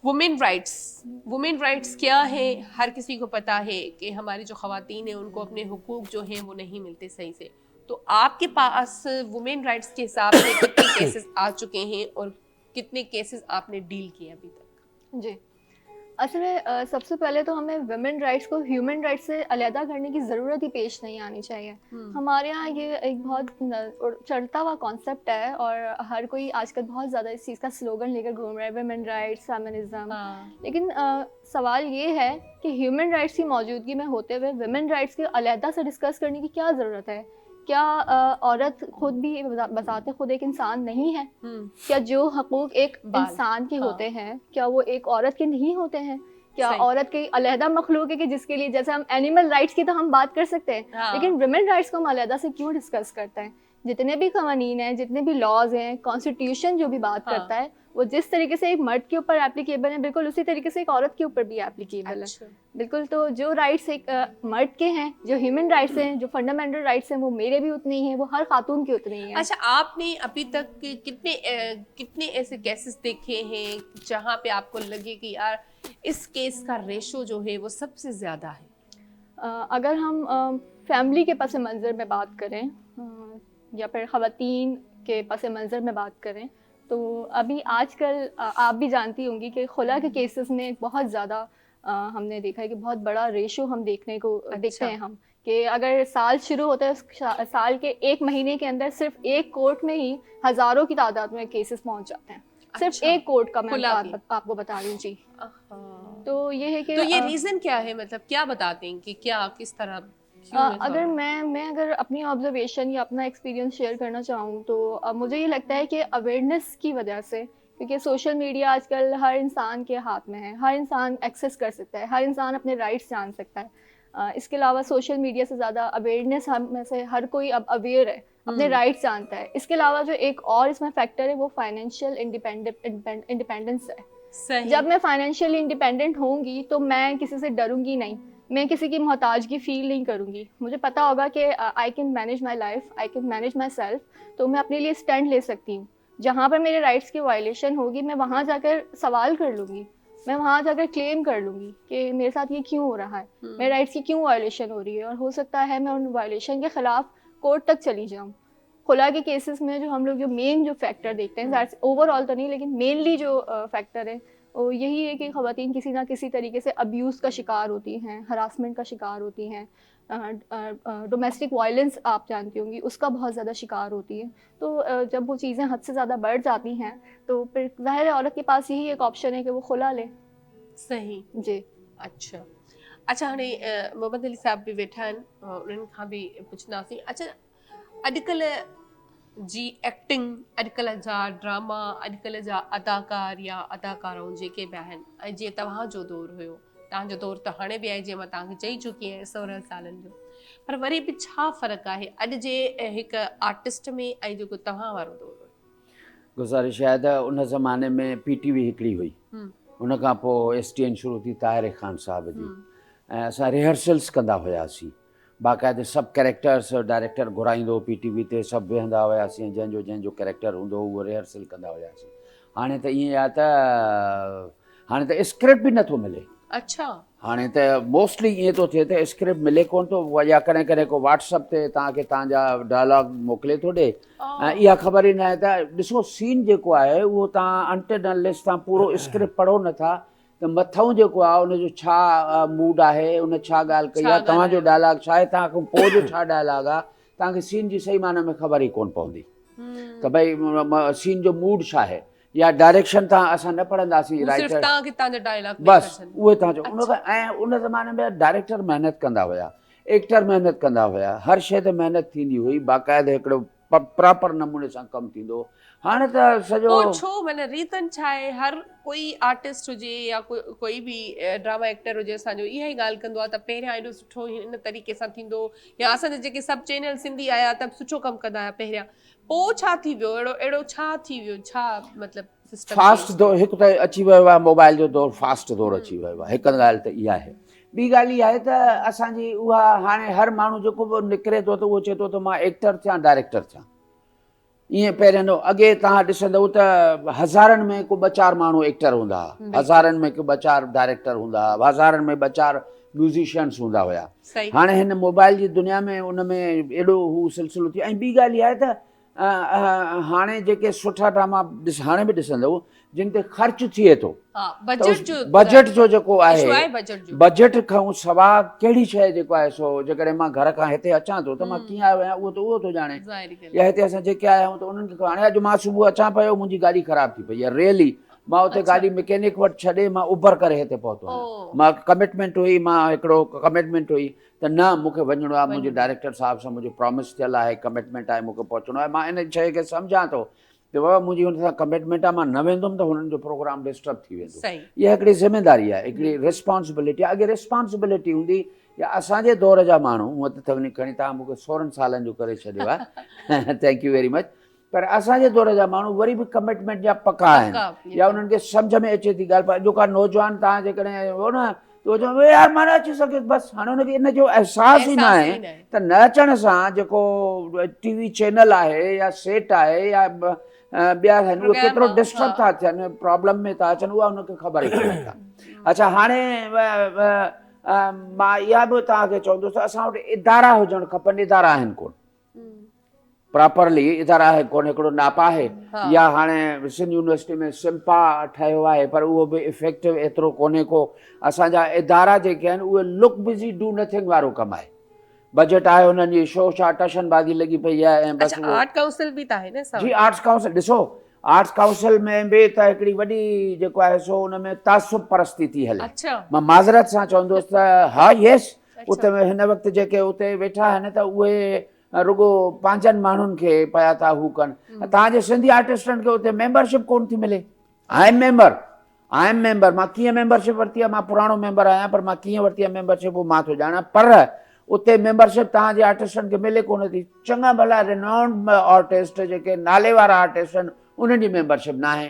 वुमेन राइट्स क्या है। हर किसी को पता है कि हमारी जो ख़वातीन हैं उनको अपने हुकूक जो हैं वो नहीं मिलते सही से तो आपके पास वुमेन राइट्स के हिसाब से कितने केसेस आ चुके हैं और कितने केसेस आपने डील किए अभी तक। जी असल में सबसे पहले तो हमें वुमेन राइट्स को ह्यूमन राइट्स से अलहदा करने की ज़रूरत ही पेश नहीं आनी चाहिए। हमारे यहाँ ये एक बहुत चढ़ता हुआ कॉन्सेप्ट है और हर कोई आजकल बहुत ज़्यादा इस चीज़ का स्लोगन लेकर घूम रहा है वुमेन राइट्स फेमिनिज्म लेकिन सवाल ये है कि ह्यूमन राइट्स की मौजूदगी में होते हुए वुमेन राइट्स के अलहदा से डिस्कस करने की क्या ज़रूरत है। क्या औरत खुद भी बजाते खुद एक इंसान नहीं है? क्या जो हकूक एक इंसान के होते हैं क्या वो एक औरत के नहीं होते हैं? क्या औरत की अलहदा मखलूक है कि जिसके लिए जैसे हम एनिमल राइट्स की तो हम बात कर सकते हैं लेकिन वुमेन राइट्स को हम अलहदा से क्यों डिस्कस करते हैं? जितने भी कवानीन हैं जितने भी लॉज हैं कॉन्स्टिट्यूशन जो भी बात करता है वो जिस तरीके से एक मर्द के ऊपर एप्लीकेबल है बिल्कुल उसी तरीके से एक औरत के ऊपर भी एप्लीकेबल है। बिल्कुल तो जो राइट्स एक मर्द के हैं जो ह्यूमन राइट्स हैं जो फंडामेंटल राइट्स हैं वो मेरे भी उतने ही हैं वो हर खातून के उतने ही हैं। अच्छा आपने अभी तक कितने ऐसे केसेस देखे हैं जहाँ पे आपको लगे कि यार इस केस का रेशो जो है वो सबसे ज़्यादा है? अगर हम फैमिली के पस मंज़र में बात करें या फिर ख़वातीन के पस मंज़र में बात करें तो अभी आजकल आप भी जानती होंगी कि खुला के केसेस में बहुत ज़्यादा हमने देखा है कि बहुत बड़ा रेशो हम देखने को देखते हैं हम कि अगर साल शुरू होता है साल के 1 महीने के अंदर सिर्फ एक कोर्ट में ही हज़ारों की तादाद में केसेस पहुंच जाते हैं। सिर्फ एक कोर्ट का मैं आपको बता रही हूँ जी। तो ये है कि तो ये रीज़न क्या है मतलब क्या बताते हैं कि क्या किस तरह अगर मैं अगर अपनी ऑब्जर्वेशन या अपना एक्सपीरियंस शेयर करना चाहूँ तो मुझे ये लगता है कि अवेयरनेस की वजह से क्योंकि सोशल मीडिया आजकल हर इंसान के हाथ में है हर इंसान एक्सेस कर सकता है हर इंसान अपने राइट्स जान सकता है। इसके अलावा सोशल मीडिया से ज़्यादा अवेयरनेस हम में से हर कोई अब अवेयर है अपने राइट्स जानता है। इसके अलावा जो एक और इसमें फैक्टर है वो फाइनेंशियल इंडिपेंडेंस है। जब मैं फाइनेंशियली इंडिपेंडेंट होंगी तो मैं किसी से डरूंगी नहीं मैं किसी की मोहताजगी फील नहीं करूँगी। मुझे पता होगा कि I can manage my life, I can manage my self, तो मैं अपने लिए स्टैंड ले सकती हूँ। जहाँ पर मेरे राइट्स की वायलेशन होगी मैं वहाँ जाकर सवाल कर लूँगी, मैं वहाँ जाकर क्लेम कर लूँगी कि मेरे साथ ये क्यों हो रहा है, मेरे राइट्स की क्यों वायलेशन हो रही है, और हो सकता है मैं उन वायलेशन के ख़िलाफ़ कोर्ट तक चली जाऊँ। खुला के केसेस में जो हम लोग जो मेन जो फैक्टर देखते हैं, ओवरऑल तो नहीं लेकिन मेनली जो फैक्टर है वो यही है कि ख़वातीन किसी ना किसी तरीके से अब्यूज़ का शिकार होती हैं, हरासमेंट का शिकार होती हैं, डोमेस्टिक वायलेंस आप जानती होंगी उसका बहुत ज़्यादा शिकार होती है। तो जब वो चीज़ें हद से ज़्यादा बढ़ जाती हैं तो फिर ज़ाहिर है औरत के पास यही एक ऑप्शन है कि वो खुला ले। सही जी। अच्छा अच्छा हाणे मोहम्मद अली साहब भी वेठा आहिनि, उन्हनि खां बि पुछंदासीं। अच्छा अॼुकल्ह जी एक्टिंग, अॼुकल्ह जा ड्रामा, अॼुकल्ह जा अदाकार या अदाकाराऊं जेके बि आहिनि, ऐं जीअं तव्हांजो दौरु हुयो, तव्हांजो दौरु त हाणे बि आहे, जीअं मां तव्हांखे चई चुकी आहियां 16 सालनि जो, पर वरी बि छा फ़र्क़ु आहे अॼु जे हिकु आर्टिस्ट में ऐं जेको तव्हां वारो दौरु हुयो? गुज़ारिश आहे त उन ज़माने में PTV हिकिड़ी हुई, उन खां पोइ STN शुरू थी ताहिर ख़ान साहब जी, ऐं असां रिहर्सल्स कंदा हुयासीं, बाक़ाइदे सभु कैरेक्टर्स डायरेक्टर घुराईंदो PTV ते, सभु वेहंदा हुयासीं, जंहिंजो कैरेक्टर हूंदो उहो रिहर्सल कंदा हुयासीं। हाणे त ईअं आहे त हाणे त स्क्रिप्ट बि नथो मिले। अच्छा हाणे त मोस्टली ईअं थो थिए त स्क्रिप्ट मिले कोन थो, या कॾहिं कॾहिं को व्हाट्सअप ते तव्हांखे तव्हांजा डायलॉग मोकिले थो ॾे, ऐं इहा ख़बर ई न आहे त ॾिसो सीन जेको आहे उहो तव्हां अनटिल अनलेस तव्हां पूरो स्क्रिप्ट पढ़ो नथा त मथां जेको आहे उनजो छा मूड आहे, उन छा ॻाल्हि कई आहे, तव्हांजो डायलॉग छा आहे, तव्हांखां पोइ जो छा डायलॉग आहे, तव्हांखे सीन जी सही माने में ख़बर ई कोन पवंदी त भई सीन जो मूड छा आहे, या डायरेक्शन तव्हां असां न पढ़ंदासीं राइटर, बसि उहे तव्हां चओ उन खां। ऐं उन ज़माने में डायरेक्टर महिनत कंदा हुया, एक्टर महिनत कंदा हुया, हर शइ ते महिनत थींदी हुई, बाक़ाइदे हिकिड़ो प्रॉपर नमूने सां कमु थींदो। हाणे त सॼो छो माना रीज़न छा आहे? हर कोई आर्टिस्ट हुजे या कोई बि ड्रामा एक्टर हुजे, असांजो इहा ई ॻाल्हि कंदो आहे त पहिरियां एॾो सुठो हिन तरीक़े सां थींदो, या असांजा जेके सभु चैनल सिंधी आया त सुठो कमु कंदा हुआ पहिरियां, पोइ छा थी वियो, अहिड़ो छा थी वियो, छा मतिलबु सिस्टम फास्ट दौरु हिकु त अची वियो आहे, मोबाइल जो दौरु, फास्ट दौरु अची वियो आहे, हिकु ॻाल्हि त इहा आहे। ॿी ॻाल्हि इहा आहे त असांजी उहा हाणे हर माण्हू जेको बि निकिरे थो त उहो चए थो त मां एक्टर थियां, डायरेक्टर थियां। ईअं पहिरियों न, अॻे तव्हां ॾिसंदव त हज़ारनि में को 2-4 माण्हू एक्टर हूंदा हुआ, हज़ारनि में को 2-4 डायरेक्टर हूंदा हुआ, हज़ारनि में 2-4 म्यूज़िशियन्स हूंदा हुया। हाणे हिन मोबाइल जी दुनिया में उन में एॾो हू सिलसिलो थी। ऐं ॿी ॻाल्हि इहा आहे त हाणे जेके सुठा ड्रामा हाणे बि ॾिसंदव जिन ते ख़र्च थिए थो, बजट जो जेको आहे, बजट खां सवाइ कहिड़ी शइ जेको आहे सो जेकॾहिं मां घर खां हिते अचां थो त मां कीअं आयो आहियां उहो थो ॼाणे, या हिते असां जेके आया आहियूं त उन्हनि खे हाणे अॼु मां सुबुह अचां पियो मुंहिंजी गाॾी ख़राबु थी पई आहे, रियली मां उते गाॾी मैकेनिक वटि छॾे मां उबर करे हिते पहुतो आहियां, मां कमिटमेंट हुई, मां हिकिड़ो कमिटमेंट हुई त न मूंखे वञिणो आहे, मुंहिंजे डायरेक्टर साहिब सां मुंहिंजो प्रॉमिस थियल आहे, कमिटमेंट आहे, मूंखे पहुचणो आहे, मां इन शइ खे सम्झां थो त बाबा मुंहिंजी हुन सां कमिटमेंट आहे, मां न वेंदुमि त हुननि जो प्रोग्राम डिस्टर्ब थी वेंदो। इहा हिकिड़ी ज़िमेदारी आहे, हिकिड़ी रिस्पॉन्सिबिलिटी आहे। अॻे रिस्पॉन्सिबिलिटी हूंदी, या असांजे दौर जा माण्हू, हूअं त खणी तव्हां मूंखे 16 सालनि जो करे छॾियो आहे, थैंक यू वेरी मच, पर असांजे दौर जा माण्हू वरी बि कमिटमेंट जा पका आहिनि, या उन्हनि खे सम्झ में अचे थी ॻाल्हि, पर जेका नौजवान तव्हां जेकॾहिं हो न तो चवंदो यार मां न अची सघे, बसि हाणे हुनखे इन जो अहसासु ई न आहे त न अचण सां जेको TV चैनल आहे या सेट आहे या ॿिया आहिनि उहे केतिरो डिस्टर्ब था थियनि, प्रॉब्लम में था अचनि, उहा हुनखे ख़बर ई कोन्हे का। अच्छा हाणे मां इहा बि तव्हांखे चवंदुसि त असां वटि इदारा हुजणु खपनि, इदारा आहिनि कोन प्रॉपरली, इदारा आहे कोन, हिकिड़ो नापा आहे, या हाणे सिंध यूनिवर्सिटी में सिम्पा ठहियो आहे पर उहो बि इफेक्टिव एतिरो कोन्हे को। असांजा इदारा जेके आहिनि उहे लुक बिज़ी डू नथिंग वारो कमु आहे, बजट आहे हुननि जी शो छा टशनबाज़ी लॻी पई आहे, ऐं बसि आर्ट काउंसिल बि त आहे न जी, आर्ट्स काउंसिल ॾिसो, आर्ट्स काउंसिल में बि त हिकिड़ी वॾी जेको आहे सो हुन में तासुब परस्ती थी हले, मां माज़रत सां चवंदुसि त हा येस, उते हिन वक़्तु जेके उते वेठा आहिनि त उहे रुगो पंहिंजनि माण्हुनि खे पिया था हू कनि, तव्हांजे सिंधी आर्टिस्टनि खे उते मेंबरशिप कोन थी मिले। आई एम मेंबर, मां कीअं मेंबरशिप वरिती आहे, मां पुराणो मेंबर आहियां, पर मां कीअं वरिती आहे मेंबरशिप उहो मां थो ॼाणा, पर उते मेंबरशिप तव्हांजे आर्टिस्टनि खे मिले कोन थी। चङा भला रिनाउंड आर्टिस्ट जेके नाले वारा आर्टिस्ट आहिनि उन्हनि जी मेंबरशिप न आहे,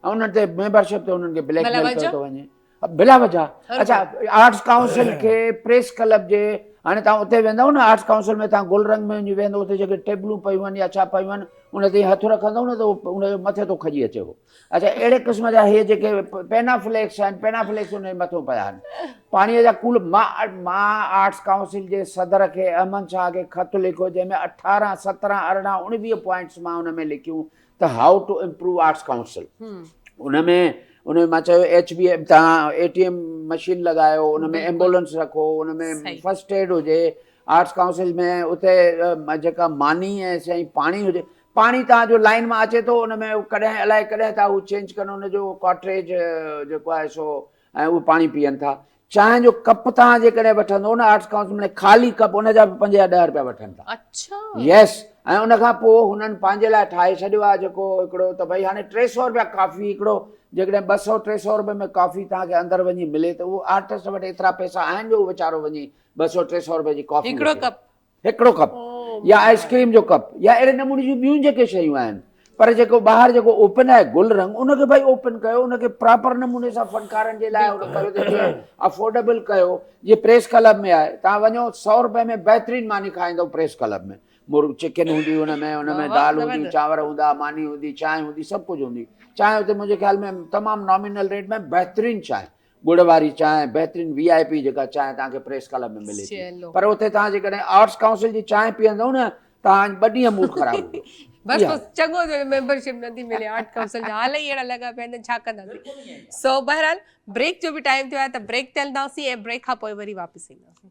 ऐं उन्हनि ते मेंबरशिप ते उन्हनि खे ब्लैकमेल कयो थो वञे। बिला वजह। अच्छा, आर्ट्स काउंसिल खे प्रेस क्लब जे हाणे तव्हां उते वेंदव न आर्ट्स काउंसिल में, तव्हां गुलरंग में वञी वेंदव, उते जेके टेबलूं पयूं आहिनि या छा पयूं आहिनि उन ते हथु रखंदव न त उनजे मथे थो खजी अचे उहो। अच्छा, अहिड़े क़िस्म जा इहे जेके पेनाफ्लेक्स आहिनि, पेनाफ्लेक्स उनजे मथां पिया आहिनि, पाणीअ जा कूल। मां आर्ट्स काउंसिल जे सदर खे अहमद शाह खे ख़तु लिखियो जंहिंमें 18, 17, 18, 19 पॉइंट्स मां उन में लिखियूं त हाउ टू इम्प्रूव आर्ट्स काउंसिल। उनमें मां चयो HBM तव्हां ATM मशीन लॻायो, उनमें एम्बुलेंस रखो, उनमें फर्स्ट एड हुजे। आर्ट्स काउंसिल में उते जेका मानी ऐं साईं पाणी हुजे, पाणी तव्हांजो लाइन मां अचे थो, उनमें कॾहिं अलाए कॾहिं था उहो चेंज कनि उनजो कॉटरेज जेको आहे सो, ऐं उहो पाणी पीअनि था। चांहि जो कप तव्हां जेकॾहिं वठंदो न आर्ट्स काउंसिल में, ख़ाली कप उनजा बि 5 या 10 रुपया वठनि था। अच्छा, यस। ऐं उनखां पोइ हुननि पंहिंजे लाइ ठाहे छॾियो आहे जेको हिकिड़ो त भई हाणे 300 रुपया कॉफ़ी, हिकिड़ो जेकॾहिं 200-300 रुपए में कॉफ़ी तव्हांखे अंदरि वञी मिले त उहो आर्टिस्ट वटि एतिरा पैसा आहिनि जो उहो वीचारो वञी 200-300 रुपए जी कॉफ़ी, हिकिड़ो कप या आइस्क्रीम जो कप या अहिड़े नमूने जूं ॿियूं जेके शयूं आहिनि। पर जेको ॿाहिरि जेको ओपन आहे गुलरंग, उनखे भाई ओपन कयो, उनखे प्रॉपर नमूने सां फनकारनि जे लाइ उन कयो त जीअं अफोर्डेबल कयो। जीअं प्रेस क्लब में आहे, तव्हां वञो 100 रुपए में बहितरीनु मानी खाईंदव प्रेस क्लब में। मुर्ग चिकन हूंदी, उनमें दाल हूंदी, चांवर हूंदा, मानी हूंदी, चांहि हूंदी, सभु कुझु हूंदी। चांहि उते मुंहिंजे ख़्याल में तमामु नॉमिनल रेट में बहितरीनु चांहि, गुड़ वारी चांहि, बहितरीनु VIP जेका चांहि तव्हांखे प्रेस क्लब में मिले थी। पर उते तव्हां जेकॾहिं आर्ट्स काउंसिल जी चांहि पीअंदव न, तव्हां 2 ॾींहं मूड ख़राबु हूंदो। बस चङो जो मेंबरशिप नथी मिले आर्ट काउंसिल जा, हाल ई अहिड़ा लॻा पिया आहिनि, छा कंदासीं। सो बहरहाल ब्रेक जो बि टाइम थियो आहे त ब्रेक ते हलंदासीं ऐं ब्रेक खां पोइ वरी वापसि ईंदासीं।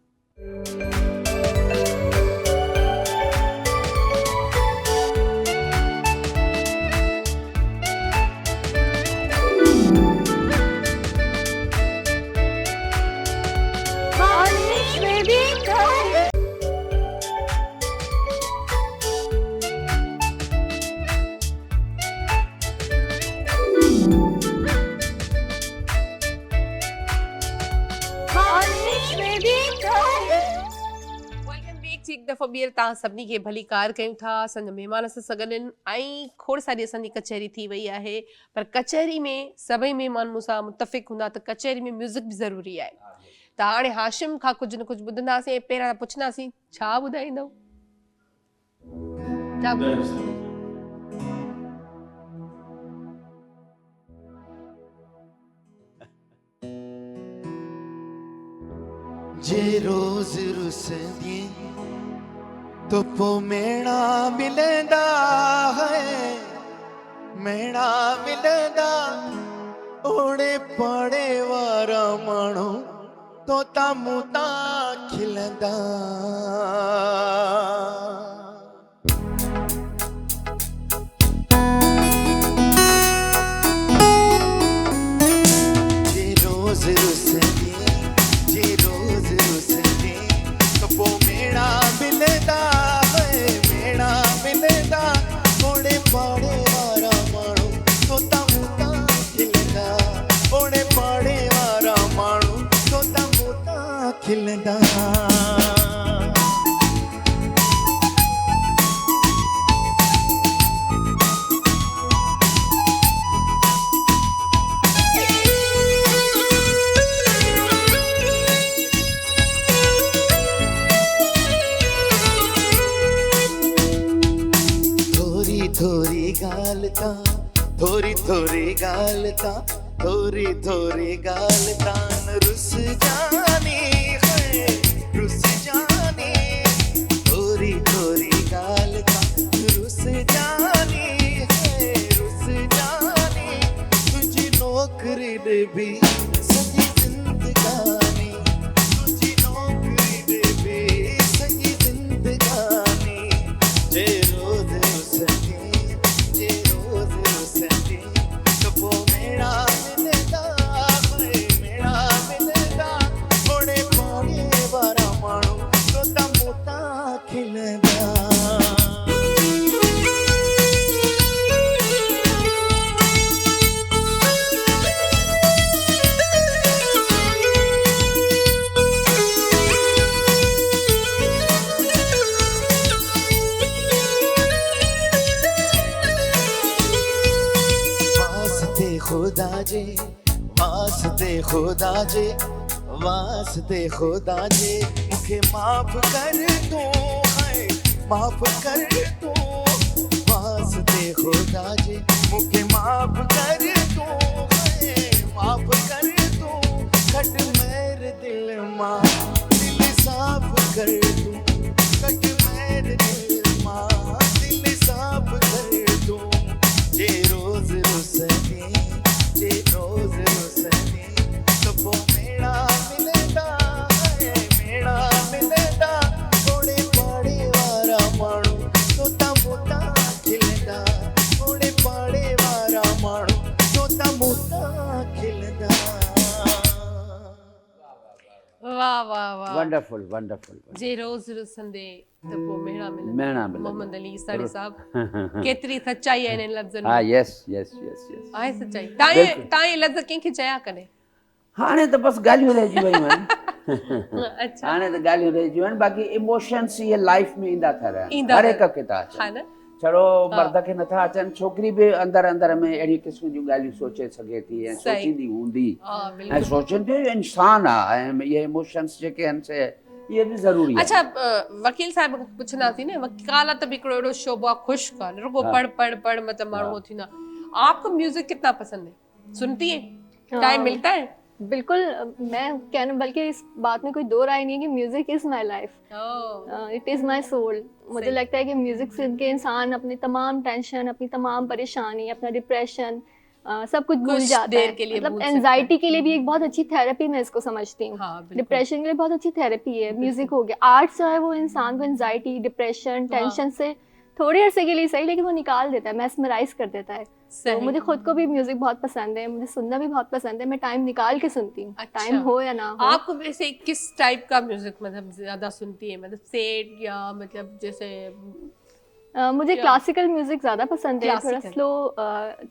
हिकु दफ़ो ॿीहर तव्हां सभिनी खे भली कार कयूं था। असांजा महिमान सां सगॾु आहिनि ऐं खोड़ सारी असांजी कचहरी थी वई आहे, पर कचहरी में सभई महिमान मूंसां मुतफ़िक़ हूंदा त कचहरी में म्यूज़िक बि ज़रूरी आहे। त हाणे हाशिम खां कुझु न कुझु ॿुधंदासीं ऐं पहिरियां पुछंदासीं छा ॿुधाईंदव? जे रोज़ रुसंदी तो पो मेणा मिलंदा है, मेणा मिलंदा ओड़े पाड़े वारा माण्हू तो तामूं तां खिलंदा। जे रोज़ रुसंदी, जे रोज़ रुसंदी तो पो मेणा मिलंदा है, मेणा मिलंदा ओड़े पाड़े वारा माण्हू तो तामूं तां खिलंदा, ओड़े पाड़े वारा माण्हू तो तामूं तां खिलंदा। थोरी गालता, थोरी थोरी गालता, थोरी थोरी गालता रुस जानी है, रुस जानी, थोरी थोरी गालता रुस जानी है, रुस जानी, तुझी नौकरी दे भी सजी जिंदगानी, तुझी नौकरी दे भी सजी जिंदगानी। जे रोज़ रुसंदी, जे रोज़ रुसंदी तो पो मेणा मिलंदा है, मेणा मिलंदा ओड़े खुदा जे वास्ते खुदा जे मुखे माफ कर तू है माफ कर तू वास्ते खुदा जे मुखे माफ कर तू है माफ कर तू कट मेरे दिल मां दिल साफ कर तू कट मेरे दिल मां दिल साफ कर तू जे रोज रुसने जे रोज रुसने तो मेरा मिलदा है मेरा मिलदा थोड़े पाड़े वारा माणू तोता मोता खिलदा थोड़े पाड़े वारा माणू तोता मोता खिलदा वाह वाह वाह वंडरफुल वंडरफुल जे रोज़ रुसंदे त पोइ मेणा मेणा मिलंदा मिलंदा। मोहम्मद अली ईसानी साहब केतिरी सचाई आहे हिन लफ़्ज़नि हाँ में यस यस यस यस आहे सचाई बिल्कुलु। तव्हां इहे लफ़्ज़ कंहिंखे चया कॾहिं हाणे त बसि ॻाल्हियूं रहिजी वियूं आहिनि अच्छा हाणे त ॻाल्हियूं रहिजी वियूं आहिनि बाक़ी इमोशन्स इहे लाइफ में ईंदा था रहनि ईंदा हर था हिक खे था हा अचनि न छड़ो मर्द खे नथा अचनि छोकिरी बि अंदरि अंदरि में अहिड़ी क़िस्म जूं ॻाल्हियूं सोचे सघे थी ऐं सही। सोचींदी हूंदी हा ऐं बिल्कुलु सोचनि थियूं इहो इंसानु आहे ऐं इहे इमोशन्स जेके आहिनि से इहे बि ज़रूरी आहे अच्छा वकील साहिब खां पुछंदासीं न वकालत बि हिकिड़ो अहिड़ो शोबो आहे ख़ुशि कान रुगो हाँ। पढ़ मतलब माण्हू हो थींदा आपको म्यूजिक कितना पसंद है सुनती है टाइम मिलता है बिल्कुल मैं कहना बल्कि इस बात में कोई दो राय नहीं है कि music is my life oh it is my soul मुझे सही। लगता है कि म्यूजिक सुन के इंसान अपनी तमाम टेंशन अपनी तमाम परेशानी अपना डिप्रेशन सब कुछ भूल कुछ जाता देर है के लिए मतलब भूल सकता है। एंजाइटी के लिए भी एक बहुत अच्छी थेरेपी मैं इसको समझती हूँ हाँ, बिल्कुल। डिप्रेशन के लिए बहुत अच्छी थेरेपी है म्यूजिक हो गया आर्ट जो है वो इंसान को एंजाइटी डिप्रेशन हाँ। टेंशन से थोड़े अरसे के लिए सही लेकिन वो निकाल देता है मैस्मराइज कर देता है तो सही। मुझे खुद को भी म्यूजिक बहुत पसंद है मुझे सुनना भी बहुत पसंद है मैं टाइम निकाल के सुनती हूँ अच्छा। टाइम हो या ना हो आपको वैसे किस टाइप का म्यूजिक मतलब ज्यादा सुनती है मतलब सैड या मतलब जैसे मुझे क्या? क्लासिकल म्यूजिक ज़्यादा पसंद है थोड़ा Classical। स्लो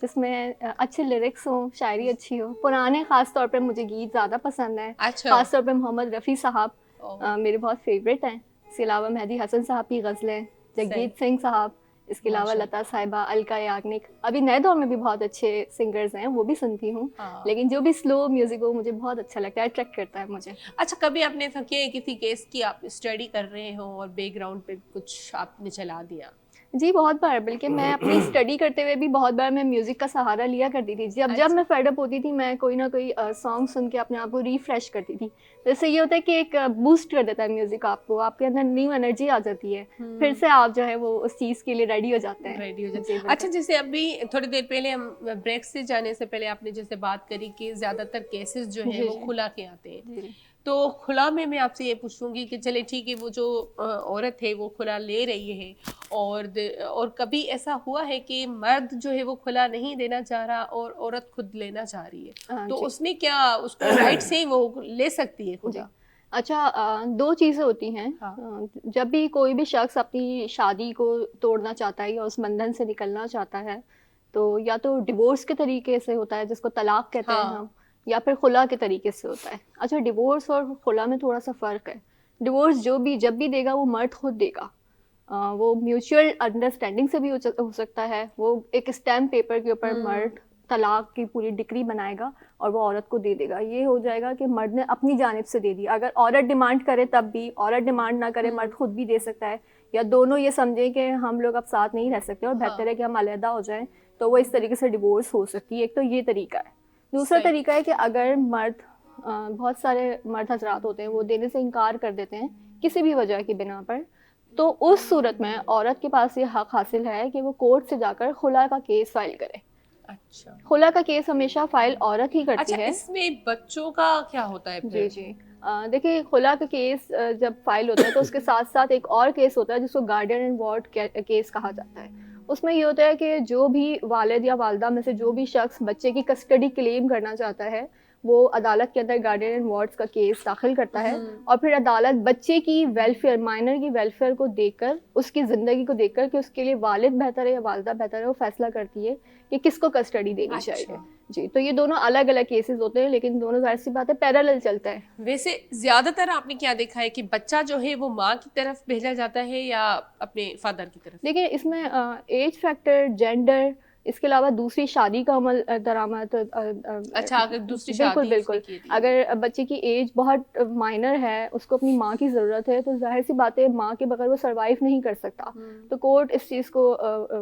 जिसमें अच्छे लिरिक्स हों शायरी अच्छी हो पुराने ख़ास तौर पे मुझे गीत ज़्यादा पसंद है अच्छा। ख़ास तौर पे मोहम्मद रफ़ी साहब ओह। मेरे बहुत फेवरेट हैं इसके अलावा मेहदी हसन साहब की गज़लें जगजीत सिंह साहब इसके अलावा माशा। लता साहिबा अलका याग्निक अभी नए दौर में भी बहुत अच्छे सिंगर्स हैं वो भी सुनती हूँ हाँ। लेकिन जो भी स्लो म्यूज़िक हो मुझे बहुत अच्छा लगता है अट्रैक्ट करता है मुझे अच्छा कभी आपने ऐसा किया है किसी केस की आप स्टडी कर रहे हो और बैकग्राउंड पे कुछ आपने चला दिया जी बहुत बार बल्कि मैं अपनी स्टडी करते हुए भी बहुत बार मैं म्यूज़िक का सहारा लिया करती थी जब मैं फेडअप होती थी मैं कोई ना कोई सॉन्ग सुन के अपने आप को रिफ्रेश करती थी तो इससे ये होता है कि एक बूस्ट कर देता है म्यूज़िक आपको आपके अंदर न्यू एनर्जी आ जाती है फिर से आप जो है वो उस चीज़ के लिए रेडी हो जाते हैं रेडी हो जी, जाए बिल्कुल। अच्छा जैसे अभी थोड़ी देर पहले हम ब्रेक से जाने से पहले आपने जैसे बात करी कि ज्यादातर केसेस जो है जी, वो जी। खुला के आते हैं जी तो खुला में मैं आपसे ये पूछूंगी कि चले ठीक है वो जो औरत है वो खुला ले रही है और कभी ऐसा हुआ है कि मर्द जो है वो खुला नहीं देना चाह रहा और औरत खुद लेना चाह रही है तो जी। उसने क्या उसको राइट से वो ले सकती है खुदा अच्छा दो चीज़ें होती हैं हाँ। जब भी कोई भी शख्स अपनी शादी को तोड़ना चाहता है या उस बंधन से निकलना चाहता है तो या तो डिवोर्स के तरीके से होता है जिसको तलाक कहते हैं हाँ। हम या फिर खुला के तरीके से होता है अच्छा डिवोर्स और खुला में थोड़ा सा फ़र्क है डिवोर्स जब भी देगा वो मर्द खुद देगा वो म्यूचुअल अंडरस्टैंडिंग से भी हो सकता है वो एक स्टैम्प पेपर के ऊपर मर्द तलाक की पूरी डिक्री बनाएगा और वो औरत को दे देगा ये हो जाएगा कि मर्द ने अपनी जानिब से दे दी अगर औरत डिमांड करे तब भी औरत डिमांड ना करे मर्द खुद भी दे सकता है या दोनों ये समझें कि हम लोग अब साथ नहीं रह सकते और बेहतर है कि हम अलहदा हो जाएं तो वो इस तरीके से डिवोर्स हो सकती है एक तो ये तरीका है दूसरा सही। तरीका है कि अगर मर्द बहुत सारे मर्द हजरात होते हैं वो देने से इनकार कर देते हैं किसी भी वजह की बिना पर तो उस सूरत में औरत के पास ये हक हासिल है कि वो कोर्ट से जाकर खुला का केस फाइल करे अच्छा खुला का केस हमेशा फाइल औरत ही करती अच्छा है इसमें बच्चों का क्या होता है जी फिर? जी देखिए खुला का केस जब फाइल होता है तो उसके साथ साथ एक और केस होता है जिसको गार्डियन एंड वार्ड केस कहा जाता है उसमें ये होता है कि जो भी वालिद या वालदा में से जो भी शख्स बच्चे की कस्टडी क्लेम करना चाहता है वो अदालत के अंदर गार्डियन एंड वार्ड्स का केस दाखिल करता है और फिर अदालत बच्चे की वेलफेयर माइनर की वेलफेयर को देखकर उसकी ज़िंदगी को देखकर कि उसके लिए वालिद बेहतर है या वालदा बेहतर है वो फैसला करती है कि किसको कस्टडी देनी अच्छा। चाहिए जी तो ये दोनों अलग अलग केसेस होते हैं लेकिन दोनों जाहिर सी बात है पैरेलल चलता है वैसे ज्यादातर आपने क्या देखा है कि बच्चा जो है वो माँ की तरफ भेजा जाता है या अपने फादर की तरफ? देखिए इसमें एज फैक्टर जेंडर इसके अलावा दूसरी शादी का अमल दरामद अच्छा, अगर दूसरी बिल्कुल शादी बिल्कुल, उसने की थी। अगर बच्चे की एज बहुत माइनर है, उसको अपनी माँ की ज़रूरत है, तो जाहिर सी बात है माँ के बगैर वो सर्वाइव नहीं कर सकता। तो कोर्ट इस चीज़ को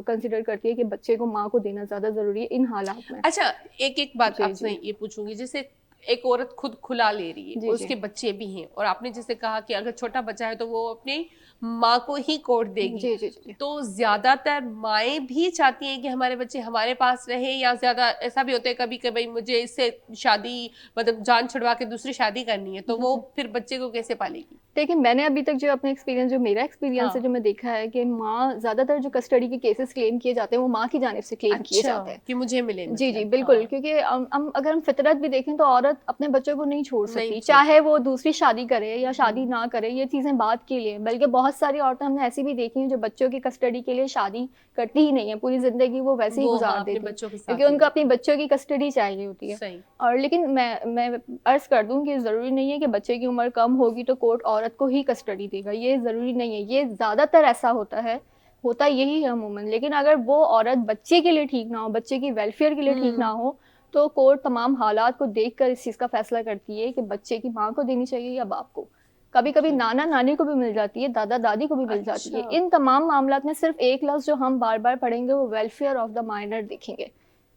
कंसिडर करती है कि बच्चे को माँ को देना ज़्यादा ज़रूरी है इन हालात में। अच्छा, एक बात जी, आपसे ये पूछूंगी, जैसे एक औरत खुद खुला ले रही है जी, और जी। उसके बच्चे भी हैं, और आपने जैसे कहा कि अगर छोटा बच्चा है तो वो अपनी माँ को ही कोर्ट देगी, जी, जी, जी। तो ज्यादातर माएँ भी चाहती हैं कि हमारे बच्चे हमारे पास रहे, या ज्यादा ऐसा भी होता है कभी कभी मुझे इससे शादी मतलब जान छुड़वा के दूसरी शादी करनी है, तो वो फिर बच्चे को कैसे पालेगी? देखिए, मैंने अभी तक जो अपने एक्सपीरियंस, जो मेरा एक्सपीरियंस हाँ। है, जो मैं देखा है कि माँ ज़्यादातर जो कस्टडी के केसेस क्लेम किए जाते हैं वो माँ की जानिब से क्लेम किए जाते हैं। कि मुझे मिले, जी, जी, मतलब, बिल्कुल, हाँ। क्योंकि अगर हम फितरत भी देखें तो औरत अपने बच्चों को नहीं छोड़ नहीं सकती, छोड़ चाहे वो दूसरी शादी करे या शादी ना करे, ये चीज़ें बात के लिए। बल्कि बहुत सारी औरतें हमने ऐसी भी देखी हैं जो बच्चों की कस्टडी के लिए शादी करती ही नहीं है, पूरी ज़िंदगी वो वैसे ही वो, गुजार हाँ, अपने देती हैं, बच्चों के साथ क्योंकि ही उनको रहती अपने बच्चों की कस्टडी चाहिए होती है। सही। और लेकिन मैं अर्ज़ कर दूँ कि ज़रूरी नहीं है कि बच्चे की उम्र कम होगी तो कोर्ट औरत को ही कस्टडी देगा, ये ज़रूरी नहीं है। ये ज़्यादातर ऐसा होता यही है अमूमन। लेकिन अगर वो औरत बच्चे के लिए ठीक ना हो, बच्चे की वेलफेयर के लिए ठीक ना हो, तो कोर्ट तमाम हालात को देखकर इस चीज़ का फैसला करती है कि बच्चे की माँ को देनी चाहिए या बाप को। कभी-कभी नाना नानी को भी मिल जाती है, दादा दादी को भी मिल जाती है। अच्छा। इन तमाम मामलात में सिर्फ एक लफ्ज़ जो हम बार-बार पढ़ेंगे वो वेलफेयर ऑफ द माइनर देखेंगे।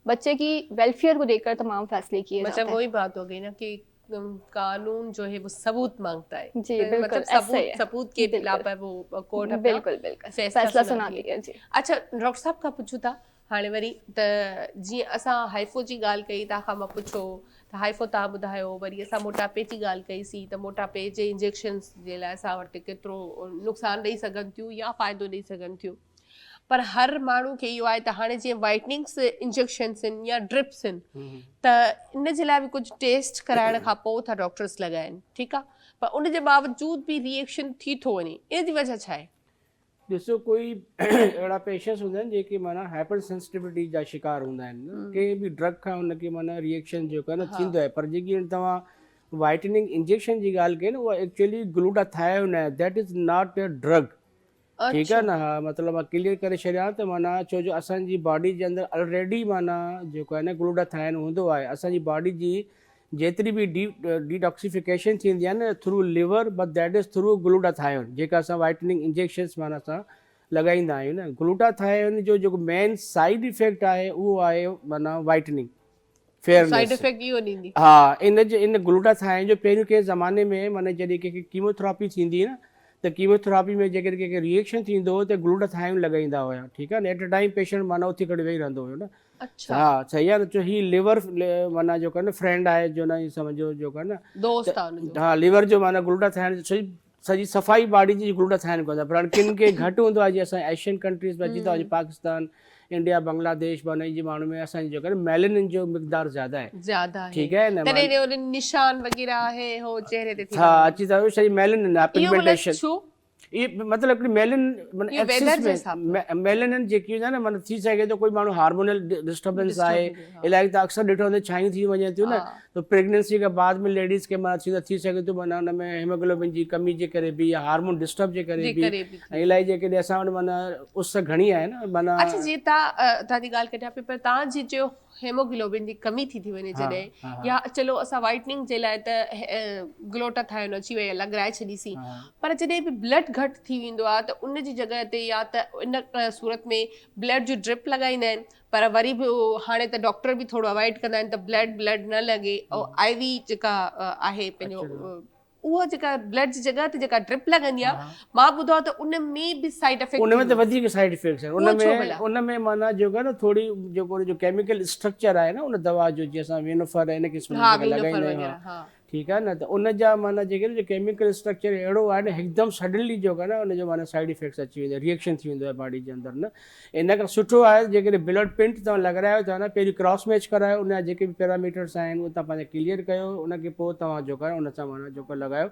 बच्चे की वेलफेयर को देखकर तमाम फैसले किए जाते मतलब हैं। वही बात हो गई ना कि कानून जो है वो सबूत मांगता है, जी, तो बिल्कुल, मतलब ऐसा ही है। सबूत के बिल्कुल। बिना पर वो कोर्ट अपना बिल्कुल, बिल्कुल। फैसला सुनाती है, जी। अच्छा, डॉक्टर साहब खां पुछूं था हाणे वरी त जीअं असां हाइफो जी ॻाल्हि कई, तव्हां खां मां पुछो त हाइफो तव्हां ॿुधायो, वरी असां मोटापे जी ॻाल्हि कईसीं त मोटापे जे इंजेक्शन्स जे लाइ असां वटि केतिरो नुक़सानु ॾेई सघनि थियूं या फ़ाइदो ॾेई सघनि थियूं, पर हर माण्हू खे इहो आहे त हाणे जीअं वाइटनिंग्स इंजेक्शन्स आहिनि या ड्रिप्स आहिनि, त इन जे लाइ बि कुझु टेस्ट कराइण खां पोइ था डॉक्टर्स लॻाइनि, ठीकु आहे, पर उन जे बावजूद बि रिएक्शन थी थो वञे, इन जी वजह छा आहे? ॾिसो, कोई अहिड़ा पेशेंट्स हूंदा आहिनि जेके माना हाइपर सेंसिटिविटी जा शिकार हूंदा आहिनि न, कंहिं बि ड्रग खां हुनखे माना रिएक्शन जेको आहे न थींदो आहे। पर जेकी हाणे तव्हां वाइटनिंग इंजेक्शन जी ॻाल्हि कई न, उहा एक्चुअली ग्लूटाथायोन आहे, that is not a drug, ठीकु आहे न। हा, मतिलबु मां क्लियर करे छॾियां त माना छो जो असांजी बॉडी जे अंदरि ऑलरेडी माना जेको आहे न ग्लूटाथायोन हूंदो आहे। असांजी बॉडी जी जेतिरी बि डिटॉक्सिफिकेशन थींदी आहे न through liver, but that is through glutathione, जेका असां वाइटनिंग इंजेक्शन्स माना असां लॻाईंदा आहियूं न। ग्लूटाथायोन जो जेको मेन साइड इफेक्ट आहे उहो आहे माना वाइटनिंग साइड फेयरनेस। इफेक्ट इहो ॾींदी? हा, इन ग्लूटाथायोन जो पहिरियों कंहिं ज़माने में माना जॾहिं कंहिंखे कीमोथेरेपी थींदी न, त कीमोथेरेपी में जेकॾहिं कंहिंखे रिएक्शन थींदो हो त ग्लूटाथायोन लॻाईंदा हुया, ठीकु आहे न। एट अ टाइम पेशेंट माना उथी करे वेही रहंदो हुयो न। अच्छा, हा, सही आहे न। जो ही लिवर माना जेको आहे न फ्रेंड आहे, जो न सम्झो जेको आहे न, दोस्त आहे हुनजो। हा, लिवर जो माना ग्लूटाथायोन सॼी सफ़ाई बॉडी जी ग्लूटाथायोन कंदो आहे। पर हाणे किन खे घटि हूंदो आहे, जीअं असां एशियन कंट्रीज़ में अची था वञूं, पाकिस्तान, इंडिया, बांग्लादेश, माना जी माण्हू में असांजी जेको आहे न मेलेनिन जो मिक़दार ज़्यादा आहे, ज़्यादा है, ठीकु आहे न। तॾहिं उन निशान वग़ैरह आहे हो चेहरे ते थी हा, अची था वञो, सॼी मेलेनिन आहे, इहो मतलब पिगमेंटेशन। छो? ये मतिलबु हिकिड़ी मेलिन इहो weather जे हिसाब मेलिन जेकी हूंदी आहे न, माना थी सघे थो कोई माण्हू हार्मोनल डिस्टर्बेंस आहे, हाँ। इलाही त अक्सर ॾिठो वञे छायूं थी वञे थियूं न, तो प्रेगनेंसी खां बाद में लेडीज़ खे माना थी सघे थो माना हुन में हीमोग्लोबिन जी कमी जे करे बि या हार्मोन डिस्टर्ब जे करे बि, ऐं इलाही जेके असां वटि माना उस घणी आहे न माना। अच्छा, जीअं तव्हांजी ॻाल्हि कटिया पई, पर तव्हांजी जो हेमोग्लोबिन जी कमी थी वञे जॾहिं, या चलो असां वाइटनिंग जे लाइ त ग्लूटाथायोन अची वई, लॻाए छॾीसीं, पर जॾहिं बि ब्लड घटि थी वेंदो आहे त उन जी जॻह ते या त इन सूरत में ब्लड जो ड्रिप लॻाईंदा आहिनि, पर वरी बि हाणे त डॉक्टर बि थोरो अवॉइड कंदा आहिनि त ब्लड न लॻे, ऐं IV जेका आहे पंहिंजो उहा जेका ब्लड जी जॻह ते जेका ड्रिप लॻंदी आहे, मां ॿुधो आहे त उन में बि साइड इफेक्ट, उन में त वधीक साइड इफेक्ट्स आहिनि। उन में माना जेको आहे न थोरी जेको जो केमिकल स्ट्रक्चर आहे न उन दवा जो, जीअं असां वेनोफर इन क़िस्म जा लॻाईंदा आहियूं, ठीकु आहे न। त उन जा माना जेके जो केमिकल स्ट्रक्चर अहिड़ो आहे न, हिकदमि सडनली जेको आहे न उनजो माना साइड इफेक्ट्स अची वेंदा, रिएक्शन थी वेंदो आहे बॉडी जे अंदरि न। इन खां सुठो आहे जेकॾहिं ब्लड प्रिंट तव्हां लॻारायो था न, पहिरीं क्रॉस मैच करायो, उन जा जेके बि पैरामीटर्स आहिनि उहे तव्हां पंहिंजा क्लियर कयो, उनखे पोइ तव्हां जेको आहे उन सां माना जेको लॻायो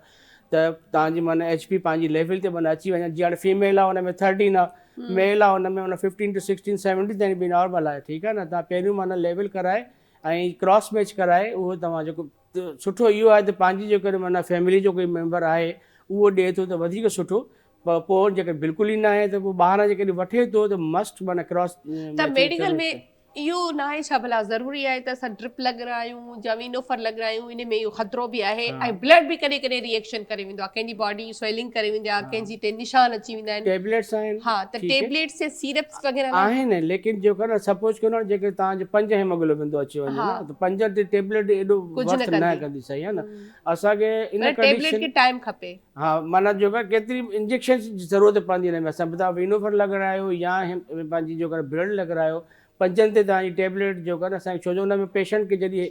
त तव्हांजी माना HP पंहिंजी लेवल ते माना अची वञे। जीअं हाणे फीमेल आहे हुन में 13 आहे, मेल आहे हुन में माना 15 to 16 17 ताईं बि नॉर्मल आहे, ठीकु आहे न। तव्हां पहिरियों माना लेवल कराए ऐं क्रॉस मैच कराए, उहो तव्हां जेको सुठो इहो आहे त पंहिंजी जेको माना फैमिली जो कोई मेंबर आहे उहो ॾिए थो त वधीक सुठो, पर पोइ जेकर बिल्कुलु ई न आहे त पोइ ॿाहिरां जेकॾहिं वठे थो त मस्ट माना क्रॉस। त मेडिकल में इहो न आहे छा भला ज़रूरी आहे त असां ड्रिप लॻारायूं या वीनोफर लॻारायूं, इन में इहो ख़तरो बि आहे ऐं ब्लड बि कॾहिं कॾहिं रिएक्शन करे वेंदो आहे, कंहिंजी बॉडी स्वेलिंग करे वेंदी आहे, कंहिंजी ते निशान अची वेंदा आहिनि। टेबलेट्स आहिनि हा, त ठीकु आहे। टेबलेट्स या सीरप्स वग़ैरह न आहिनि, लेकिन जेको न सपोज कयो न जेके तव्हांजो 5 हेमोग्लोबिन थो अची वञे न, त 5 ते टेबलेट एॾो कुझु न वर्थ न कंदी। कंदी, सही आहे न। असांखे इन टेबलेट खे कंडीशन टाइम खपे। हा, माना जेका केतिरी इंजेक्शन जी ज़रूरत पवंदी हिन में, असां तव्हां वीनोफर लॻारायो या पंहिंजी जेको ब्लड लॻारायो, 5 ते तव्हांजी टेबलेट जेको आहे न असांखे, छो जो हुन में पेशेंट खे जॾहिं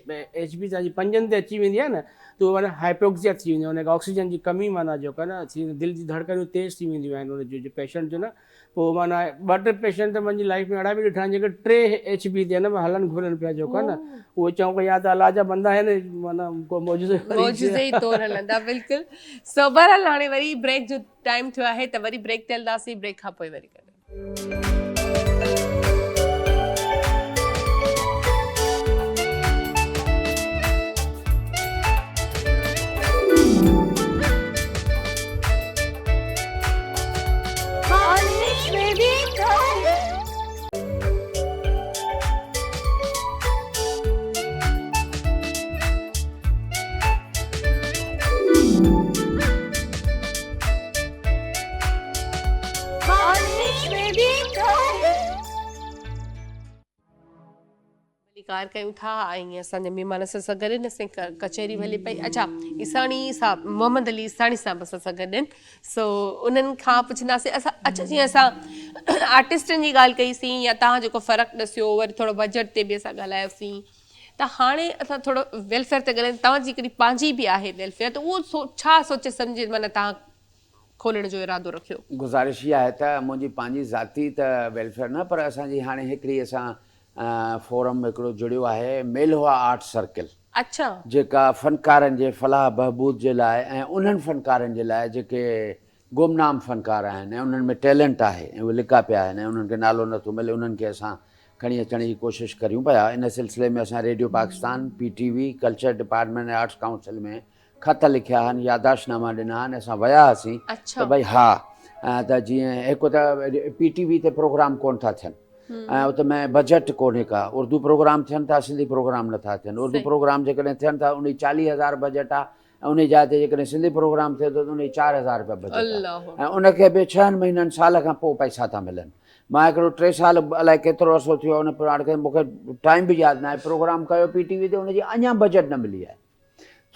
HP तव्हांजी 5 ते अची वेंदी आहे न, त उहो माना हाइपोक्सिया थी वेंदी आहे, हुनखे ऑक्सीजन जी कमी माना जेको आहे न थी, दिलि जी धड़कनूं तेज़ थी वेंदियूं आहिनि हुनजो पेशेंट जो न। पोइ माना 2-3 पेशेंट त मुंहिंजी लाइफ में अहिड़ा बि ॾिठा आहिनि जेके 3 HP ते न हलनि घुरनि पिया जेको आहे न, उहे चऊं की या त अलाह जा बंदा आहिनि, माना को मौजूज़े ई तौर हलंदा, बिल्कुलु। सो बहरहाल हाणे वरी ब्रेक जो टाइम थियो आहे, त वरी ब्रेक ते हलंदासीं, ब्रेक खां पोइ वरी गॾु। कार कयूं था ऐं असांजे महिमान सां गॾु आहिनि, असांजी कचहरी हले पई। अच्छा, ईसाणी साहब, मोहम्मद अली ईसाणी साहब असां सां गॾु आहिनि। सो उन्हनि खां पुछंदासीं असां, अच्छा जीअं असां आर्टिस्टनि जी ॻाल्हि कईसीं या तव्हां जेको फ़र्क़ु ॾसियो, वरी थोरो बजट ते बि असां ॻाल्हायोसीं, त हाणे असां थोरो वेलफेयर ते ॻाल्हायूं। तव्हांजी हिकिड़ी पंहिंजी बि आहे वेलफेयर, त उहो छा सोचे सम्झे माना तव्हां खोलण जो इरादो रखियो? गुज़ारिश इहा आहे त मुंहिंजी पंहिंजी ज़ाती त वेलफेयर न, पर असांजी हाणे हिकिड़ी असां फोरम हिकिड़ो जुड़ियो आहे, मेलवा आर्ट सर्किल, अच्छा, जेका फ़नकारनि जे फलाह बहबूद जे लाइ ऐं उन्हनि फ़नकारनि जे लाइ जेके गुमनाम फ़नकार आहिनि ऐं उन्हनि में टैलेंट आहे ऐं उहे लिका पिया आहिनि ऐं उन्हनि खे नालो नथो मिले, उन्हनि खे असां खणी अचण जी कोशिशि करियूं पिया। इन सिलसिले में असां radio Pakistan, PTV, culture department ऐं आर्ट्स काउंसिल में ख़त लिखिया आहिनि, यादाश्तनामा ॾिना आहिनि, असां विया हुआसीं त भई हा, त जीअं हिकु त PTV ते प्रोग्राम कोन था थियनि ऐं उते में बजट कोन्हे का, उर्दू प्रोग्राम थियनि था, सिंधी प्रोग्राम नथा थियनि। उर्दू प्रोग्राम जेकॾहिं थियनि था उन 40,000 बजट आहे ऐं उन जाइ ते जेकॾहिं सिंधी प्रोग्राम थिए थो त उन 4,000 रुपया बजट आहे ऐं उनखे बि 6 महीननि साल खां पोइ पैसा था मिलनि। मां हिकिड़ो 3 साल अलाए केतिरो अर्सो थियो उन पाण खे, मूंखे टाइम बि यादि न आहे, प्रोग्राम कयो PTV ते, उनजी अञा बजट न मिली आहे।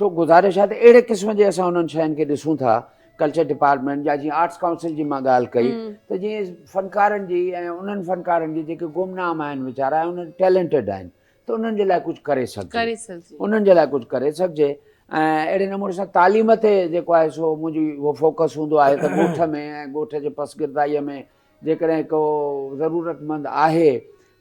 सो गुज़ारिश आहे त अहिड़े क़िस्म जे असां उन्हनि शयुनि खे ॾिसूं था। कल्चर डिपार्टमेंट या जीअं आर्ट्स काउंसिल जी मां ॻाल्हि कई त जीअं फ़नकारनि जी ऐं उन्हनि फ़नकारनि जी जेके गुमनाम आहिनि वीचारा, उन्हनि टैलेंटेड आहिनि, त उन्हनि जे लाइ कुझु करे सघिजे, उन्हनि जे लाइ कुझु करे सघिजे। ऐं अहिड़े नमूने सां तालीम ते जेको आहे सो मुंहिंजी उहो फोकस हूंदो आहे त ॻोठ में ऐं ॻोठ जे पसगिरदाईअ में जेकॾहिं को ज़रूरतमंद आहे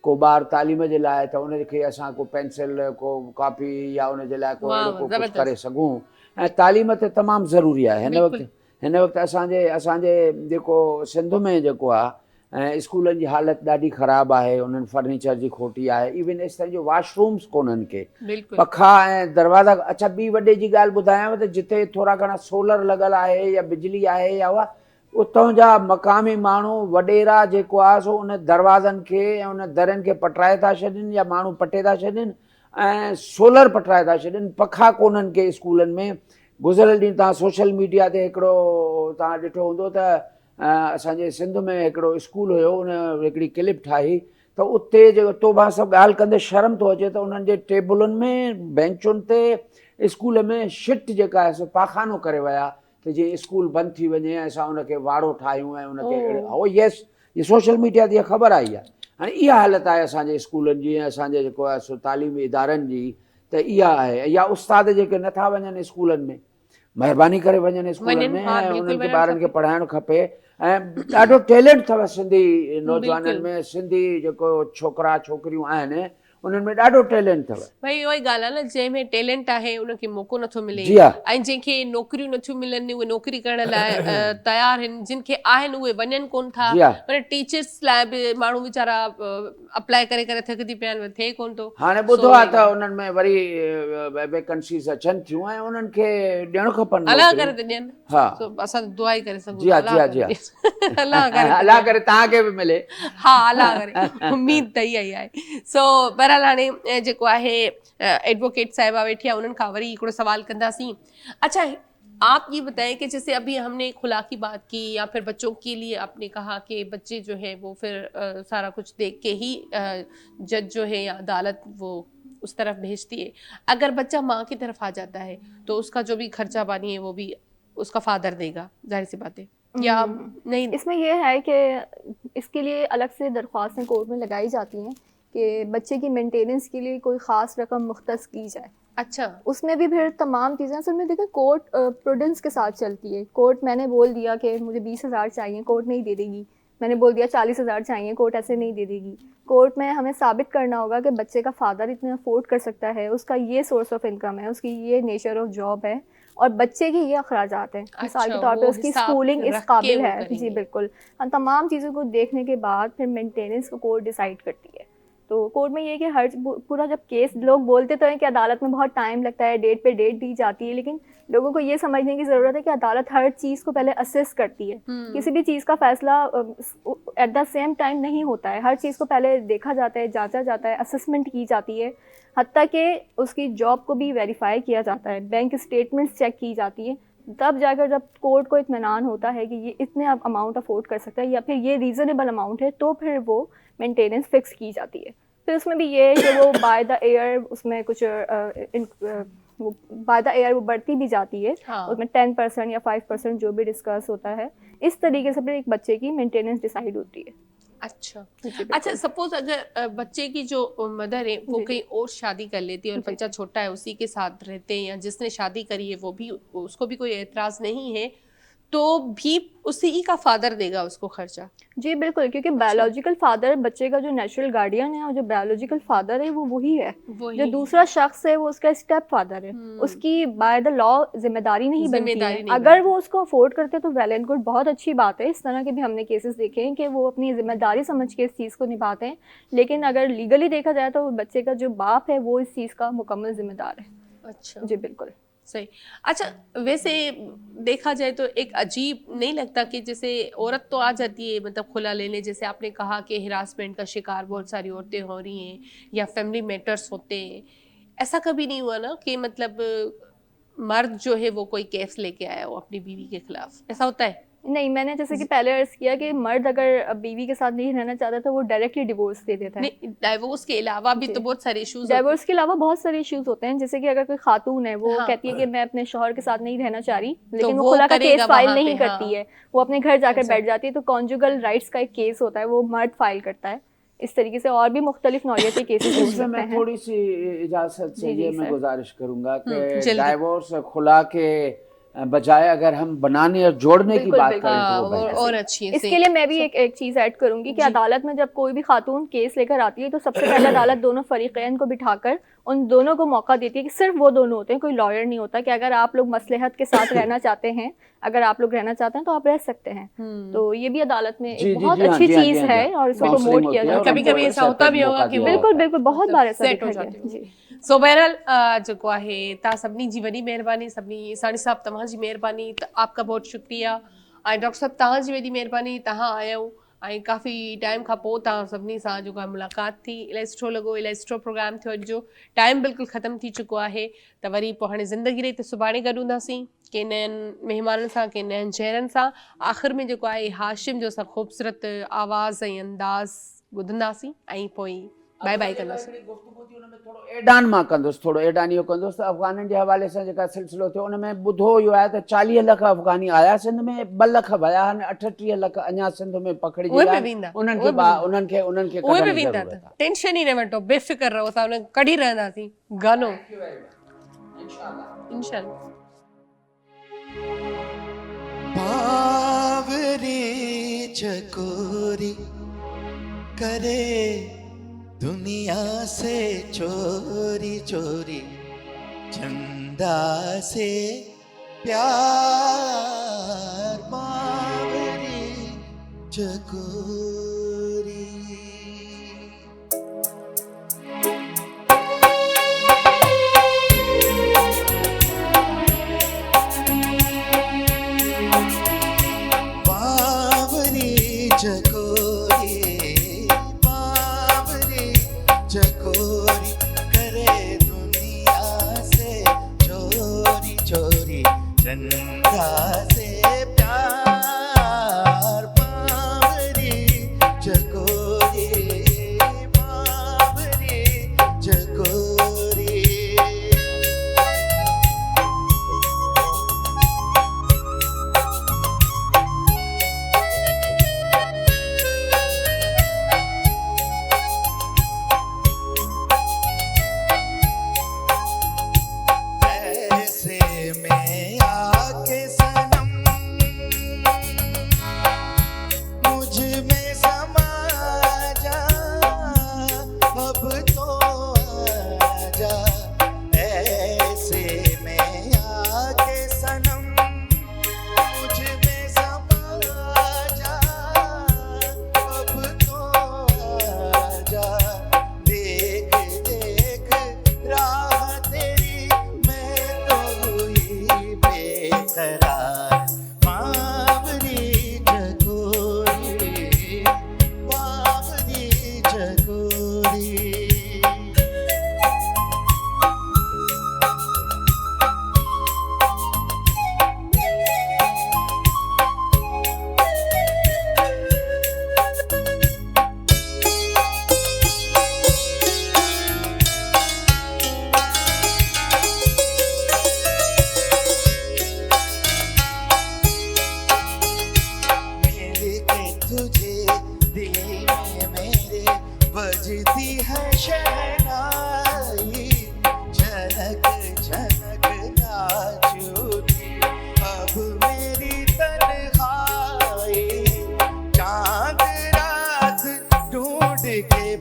को ॿारु तालीम जे लाइ, त उनखे असां को पेंसिल, को कॉपी या उनजे लाइ को कुझु करे सघूं। ऐं तालीम त तमामु ज़रूरी आहे। हिन वक़्तु असांजे जेको सिंध में जेको आहे ऐं स्कूलनि जी हालति ॾाढी ख़राबु आहे, उन्हनि फर्नीचर जी खोटी आहे, इवन इस तरह जो वॉशरूम्स कोन्हनि के, पखा ऐं दरवाज़ा। अच्छा, ॿी वॾे जी ॻाल्हि ॿुधायांव त जिते थोरा घणा सोलर लॻल आहे या बिजली आहे या उहा, उतां जा मक़ामी माण्हू वॾेरा जेको आहे सो उन दरवाज़नि खे ऐं उन दरनि खे पटराए था छॾनि या माण्हू पटे था छॾनि ऐं सोलर पटराए था छॾनि, पखा कोन्हनि के स्कूलनि में। गुज़िरियल ॾींहुं तव्हां सोशल मीडिया ते हिकिड़ो तव्हां ॾिठो हूंदो त असांजे सिंध में हिकिड़ो स्कूल हुयो, उन हिकिड़ी क्लिप ठाही त उते जेको तोबा सभु ॻाल्हि कंदे शर्म थो अचे त उन्हनि जे टेबलुनि में, बेंचुनि ते स्कूल में शिट जेका आहे सो पाखानो करे विया त जीअं स्कूल बंदि थी वञे ऐं असां उनखे वाड़ो ठाहियूं ऐं उनखे हो। यस, इहा सोशल मीडिया ते ख़बर आई आहे। हाणे इहा हालति आहे असांजे स्कूलनि जी ऐं असांजे जेको आहे सो तालीमी इदारनि जी, त इहा आहे। या उस्ताद जेके नथा वञनि स्कूलनि में, महिरबानी करे वञनि स्कूलनि में ऐं उन्हनि खे ॿारनि खे पढ़ाइणु खपे। ऐं ॾाढो टैलेंट अथव सिंधी नौजवाननि में, सिंधी जेको छोकिरा छोकिरियूं आहिनि उन्हनि में ॾाढो टैलेंट अथव। भई उहा ई ॻाल्हि आहे न, जंहिंमें टैलेंट आहे उनखे मौक़ो नथो मिले, जी हा। ऐं जंहिंखे नौकरियूं नथियूं मिलनि उहे नौकरी करण लाइ तयारु आहिनि, जिन खे आहिनि उहे वञनि कोन था। जी हा। पर टीचर्स लाइ बि माण्हू वीचारा अप्लाई करे करे थकिजी पिया आहिनि, थिए कोन थो। हाणे ॿुधो आहे त उन्हनि में वरी वैकेंसीज़ अचनि थियूं ऐं उन्हनि खे ॾियणु खपनि अलाह नौकरियूं। करे त ॾियनि। हा। असां दुआ ई करे सघूं जी हा, था, जी हा, जी हा। अलाह करे त अलाह ॾियनि। करे तव्हांखे बि मिले। हा, अलाह करे, उम्मीद त इहा ई आहे। सो बहरहाल हाणे जेको आहे एडवोकेट साहिबा वेठी आहे, उन्हनि खां वरी हिकिड़ो सवाल कंदासीं। अच्छा, आप ये बताएं कि जैसे अभी हमने खुला की बात की, या फिर बच्चों के लिए आपने कहा कि बच्चे जो है वो फिर सारा कुछ देख के ही जज जो है या अदालत वो उस तरफ भेजती है। अगर बच्चा माँ की तरफ आ जाता है तो उसका जो भी खर्चा पानी है वो भी उसका फादर देगा, जाहिर सी बात है, या नहीं? इसमें यह है कि इसके लिए अलग से दरख्वास्तें कोर्ट में लगाई जाती हैं कि बच्चे की मेंटेनेंस के लिए कोई ख़ास रकम मुख्तस की जाए। अच्छा, उसमें भी फिर तमाम चीज़ें असल में देखा कोर्ट प्रूडेंस के साथ चलती है। कोर्ट मैंने बोल दिया कि मुझे 20,000 चाहिए, कोर्ट नहीं दे देगी। मैंने बोल दिया 40,000 चाहिए, कोर्ट ऐसे नहीं दे देगी। कोर्ट में हमें साबित करना होगा कि बच्चे का फादर इतना अफोर्ड कर सकता है, उसका ये सोर्स ऑफ इनकम है, उसकी ये नेचर ऑफ जॉब है, और बच्चे के ये अखराजात हैं। मिसाल के तौर पे वो उसकी हिसाब स्कूलिंग इस रख के काबिल वो है। करेंगे। जी बिल्कुल। हम तमाम चीज़ों को देखने के बाद फिर मेंटेनेंस को कोर्ट डिसाइड करती है। तो कोर्ट में ये है कि हर पूरा जब केस, लोग बोलते तो हैं कि अदालत में बहुत टाइम लगता है, डेट पे डेट दी जाती है, लेकिन लोगों को ये समझने की ज़रूरत है कि अदालत हर चीज़ को पहले असेस करती है। किसी भी चीज़ का फैसला एट द सेम टाइम नहीं होता है। हर चीज़ को पहले देखा जाता है, जांचा जाता है, असेसमेंट की जाती है, हत्ता कि उसकी जॉब को भी वेरीफाई किया जाता है, बैंक स्टेटमेंट्स चेक की जाती है। तब जाकर जब कोर्ट को इत्मीनान होता है कि ये इतने अमाउंट अफोर्ड कर सकता है या फिर ये रीज़नेबल अमाउंट है, तो फिर वो मेंटेनेंस फिक्स की जाती है। फिर उसमें भी ये है कि वो बाय द एयर उसमें कुछ वो बाय द एयर वो बढ़ती भी जाती है। हाँ। उसमें 10% या 5% जो भी डिस्कस होता है, इस तरीके से फिर एक बच्चे की मेंटेनेंस डिसाइड होती है। अच्छा, अच्छा, सपोज अगर बच्चे की जो मदर है वो जी। कहीं और शादी कर लेती है और जी। बच्चा छोटा है, उसी के साथ रहते हैं, या जिसने शादी करी है वो भी, उसको भी कोई एतराज़ नहीं है, तो भी उसी का फादर देगा उसको खर्चा? जी बिल्कुल, क्योंकि बायोलॉजिकल फादर बच्चे का जो नेचुरल गार्डियन है, और जो बायोलॉजिकल फादर है वो वही है। वही जो दूसरा शख्स है वो उसका स्टेप फादर है। उसकी बाय द लॉ जिम्मेदारी नहीं बनती जिम्मेदारी है। नहीं अगर वो उसको अफोर्ड करते तो वेल एंड गुड, बहुत अच्छी बात है। इस तरह के भी हमने केसेस देखे हैं कि वो अपनी जिम्मेदारी समझ के इस चीज़ को निभाते हैं, लेकिन अगर लीगली देखा जाए तो बच्चे का जो बाप है वो इस चीज़ का मुकम्मल जिम्मेदार है। अच्छा, जी बिल्कुल सही। अच्छा, वैसे देखा जाए तो एक अजीब नहीं लगता कि जैसे औरत तो आ जाती है मतलब खुला लेने, जैसे आपने कहा कि हिरासमेंट का शिकार बहुत सारी औरतें हो रही हैं या फैमिली मैटर्स होते हैं, ऐसा कभी नहीं हुआ ना कि मतलब मर्द जो है वो कोई केस लेके आया हो अपनी बीवी के खिलाफ? ऐसा होता है? नहीं, मैंने जैसे कि पहले अर्ज किया कि मर्द अगर बीवी के साथ नहीं रहना चाहता तो वो डायरेक्टली डिवोर्स दे देता है। नहीं, डाइवोर्स के अलावा भी तो बहुत सारे इश्यूज डाइवोर्स के अलावा बहुत सारे इश्यूज होते हैं, जैसे कि अगर कोई खातून है वो हाँ। कहती है कि मैं अपने शौहर के साथ नहीं रहना चाह रही, लेकिन वो वो खुला का करेगा केस फाइल वहाँ नहीं पे, करती हाँ। है, वो अपने घर जाकर अच्छा। बैठ जाती है, तो कॉन्जुगल राइट्स का एक केस होता है, वो मर्द फाइल करता है। इस तरीके से और भी मुख्तलिफ नौइयत के केसेस हो इसमें सकते मैं हैं। थोड़ी सी इजाज़त से जी, ये जी, मैं सर। गुजारिश करूंगा कि जल्दी। डाइवोर्स खुला के बजाय अगर हम बनाने और जोड़ने की बिल्कुल, बात बिल्कुल। करें तो हाँ, वो बेहतर और है। अच्छी है, इसके लिए मैं भी एक चीज़ ऐड करूंगी कि जी। अदालत में जब कोई भी खातून केस लेकर आती है तो सबसे पहले अदालत दोनों फरीकैन को बिठाकर उन दोनों को मौका देती है कि सिर्फ वो दोनों होते हैं, कोई लॉयर नहीं होता, कि अगर आप लोग मसलहत के साथ रहना चाहते हैं, अगर आप लोग रहना चाहते हैं तो आप रह सकते हैं। तो ये भी अदालत में जी, एक जी, बहुत जी, हाँ, अच्छी जी, हाँ, चीज़ जी, हाँ, है जी। और इसको काउंसलिंग प्रमोट किया होती है जाता और है। कभी कभी उनको ऐसा होता भी सेपरेट होगा मौका कि दिया वो- होता बिल्कुल है। बिल्कुल बहुत बार ऐसा सेट हो देखा जाते गया। हो। जी सो बहरहाल जेको आहे तव्हां सभिनी जी वॾी महिरबानी, सभिनी साणी साहब तव्हांजी महिरबानी, आपका बहुत शुक्रिया, ऐं डॉक्टर साहब तव्हांजी वॾी महिरबानी, तव्हां आया ऐं काफ़ी टाइम खां पोइ तव्हां सभिनी सां जेको आहे मुलाक़ात थी, इलाही सुठो लॻो, इलाही सुठो प्रोग्राम थियो। अॼु जो टाइम बिल्कुलु ख़तमु थी चुको आहे, त वरी पोइ हाणे ज़िंदगी रही त सुभाणे गॾु हूंदासीं कंहिं नयनि महिमाननि सां, कंहिं नयनि चहिरनि सां। आख़िर में जेको आहे हाशिम जो असां ख़ूबसूरत आवाज़ ऐं अंदाज़ ॿुधंदासीं ऐं पोइ बाय बाय कंदासीं। एडान मां कंदुसि, थोरो एडान इहो कंदुसि त अफ़गाननि जे हवाले सां जेका सिलसिलो थियो उन में ॿुधो इहो आहे त 40 लख अफ़गानी आया सिंध में, 2 लख विया आहिनि, 38 लख अञा सिंध में पकड़िजी उहे विया बि आहिनि। वेंदा, उन्हनि उहे खे बि वेंदा। उन्हनि खे उहे बि कढण जी वेंदा, ज़रूरत आहे। टेंशन ई न वठो, बेफ़िक्र रहो, असां उन्हनि कढी रहंदासीं गानो, इंशाल्लाह। बावरी चकोरी करे दुनिया से चोरी चोरी चंदा से प्यार बावरी चकोरी। बावरी चकोरी बावरी चकोरी करे दुनिया से चोरी चोरी चंदा से प्यार बावरी चकोरी बावरी चकोरी। ऐसे में आके सनम मुझ में समा जा, अब तो आजा। ऐसे में आके सनम मुझ में समा जा, अब तो आजा। देख देख राह तेरी मैं तो हुई बेकरार बावरी चकोरी बावरी चकोरी। मिल के तुझे दिल में मेरे बजती है शहनाई, झनक झनक नाच उठी अब मेरी तन्हाई। चांद रात ढूंढ के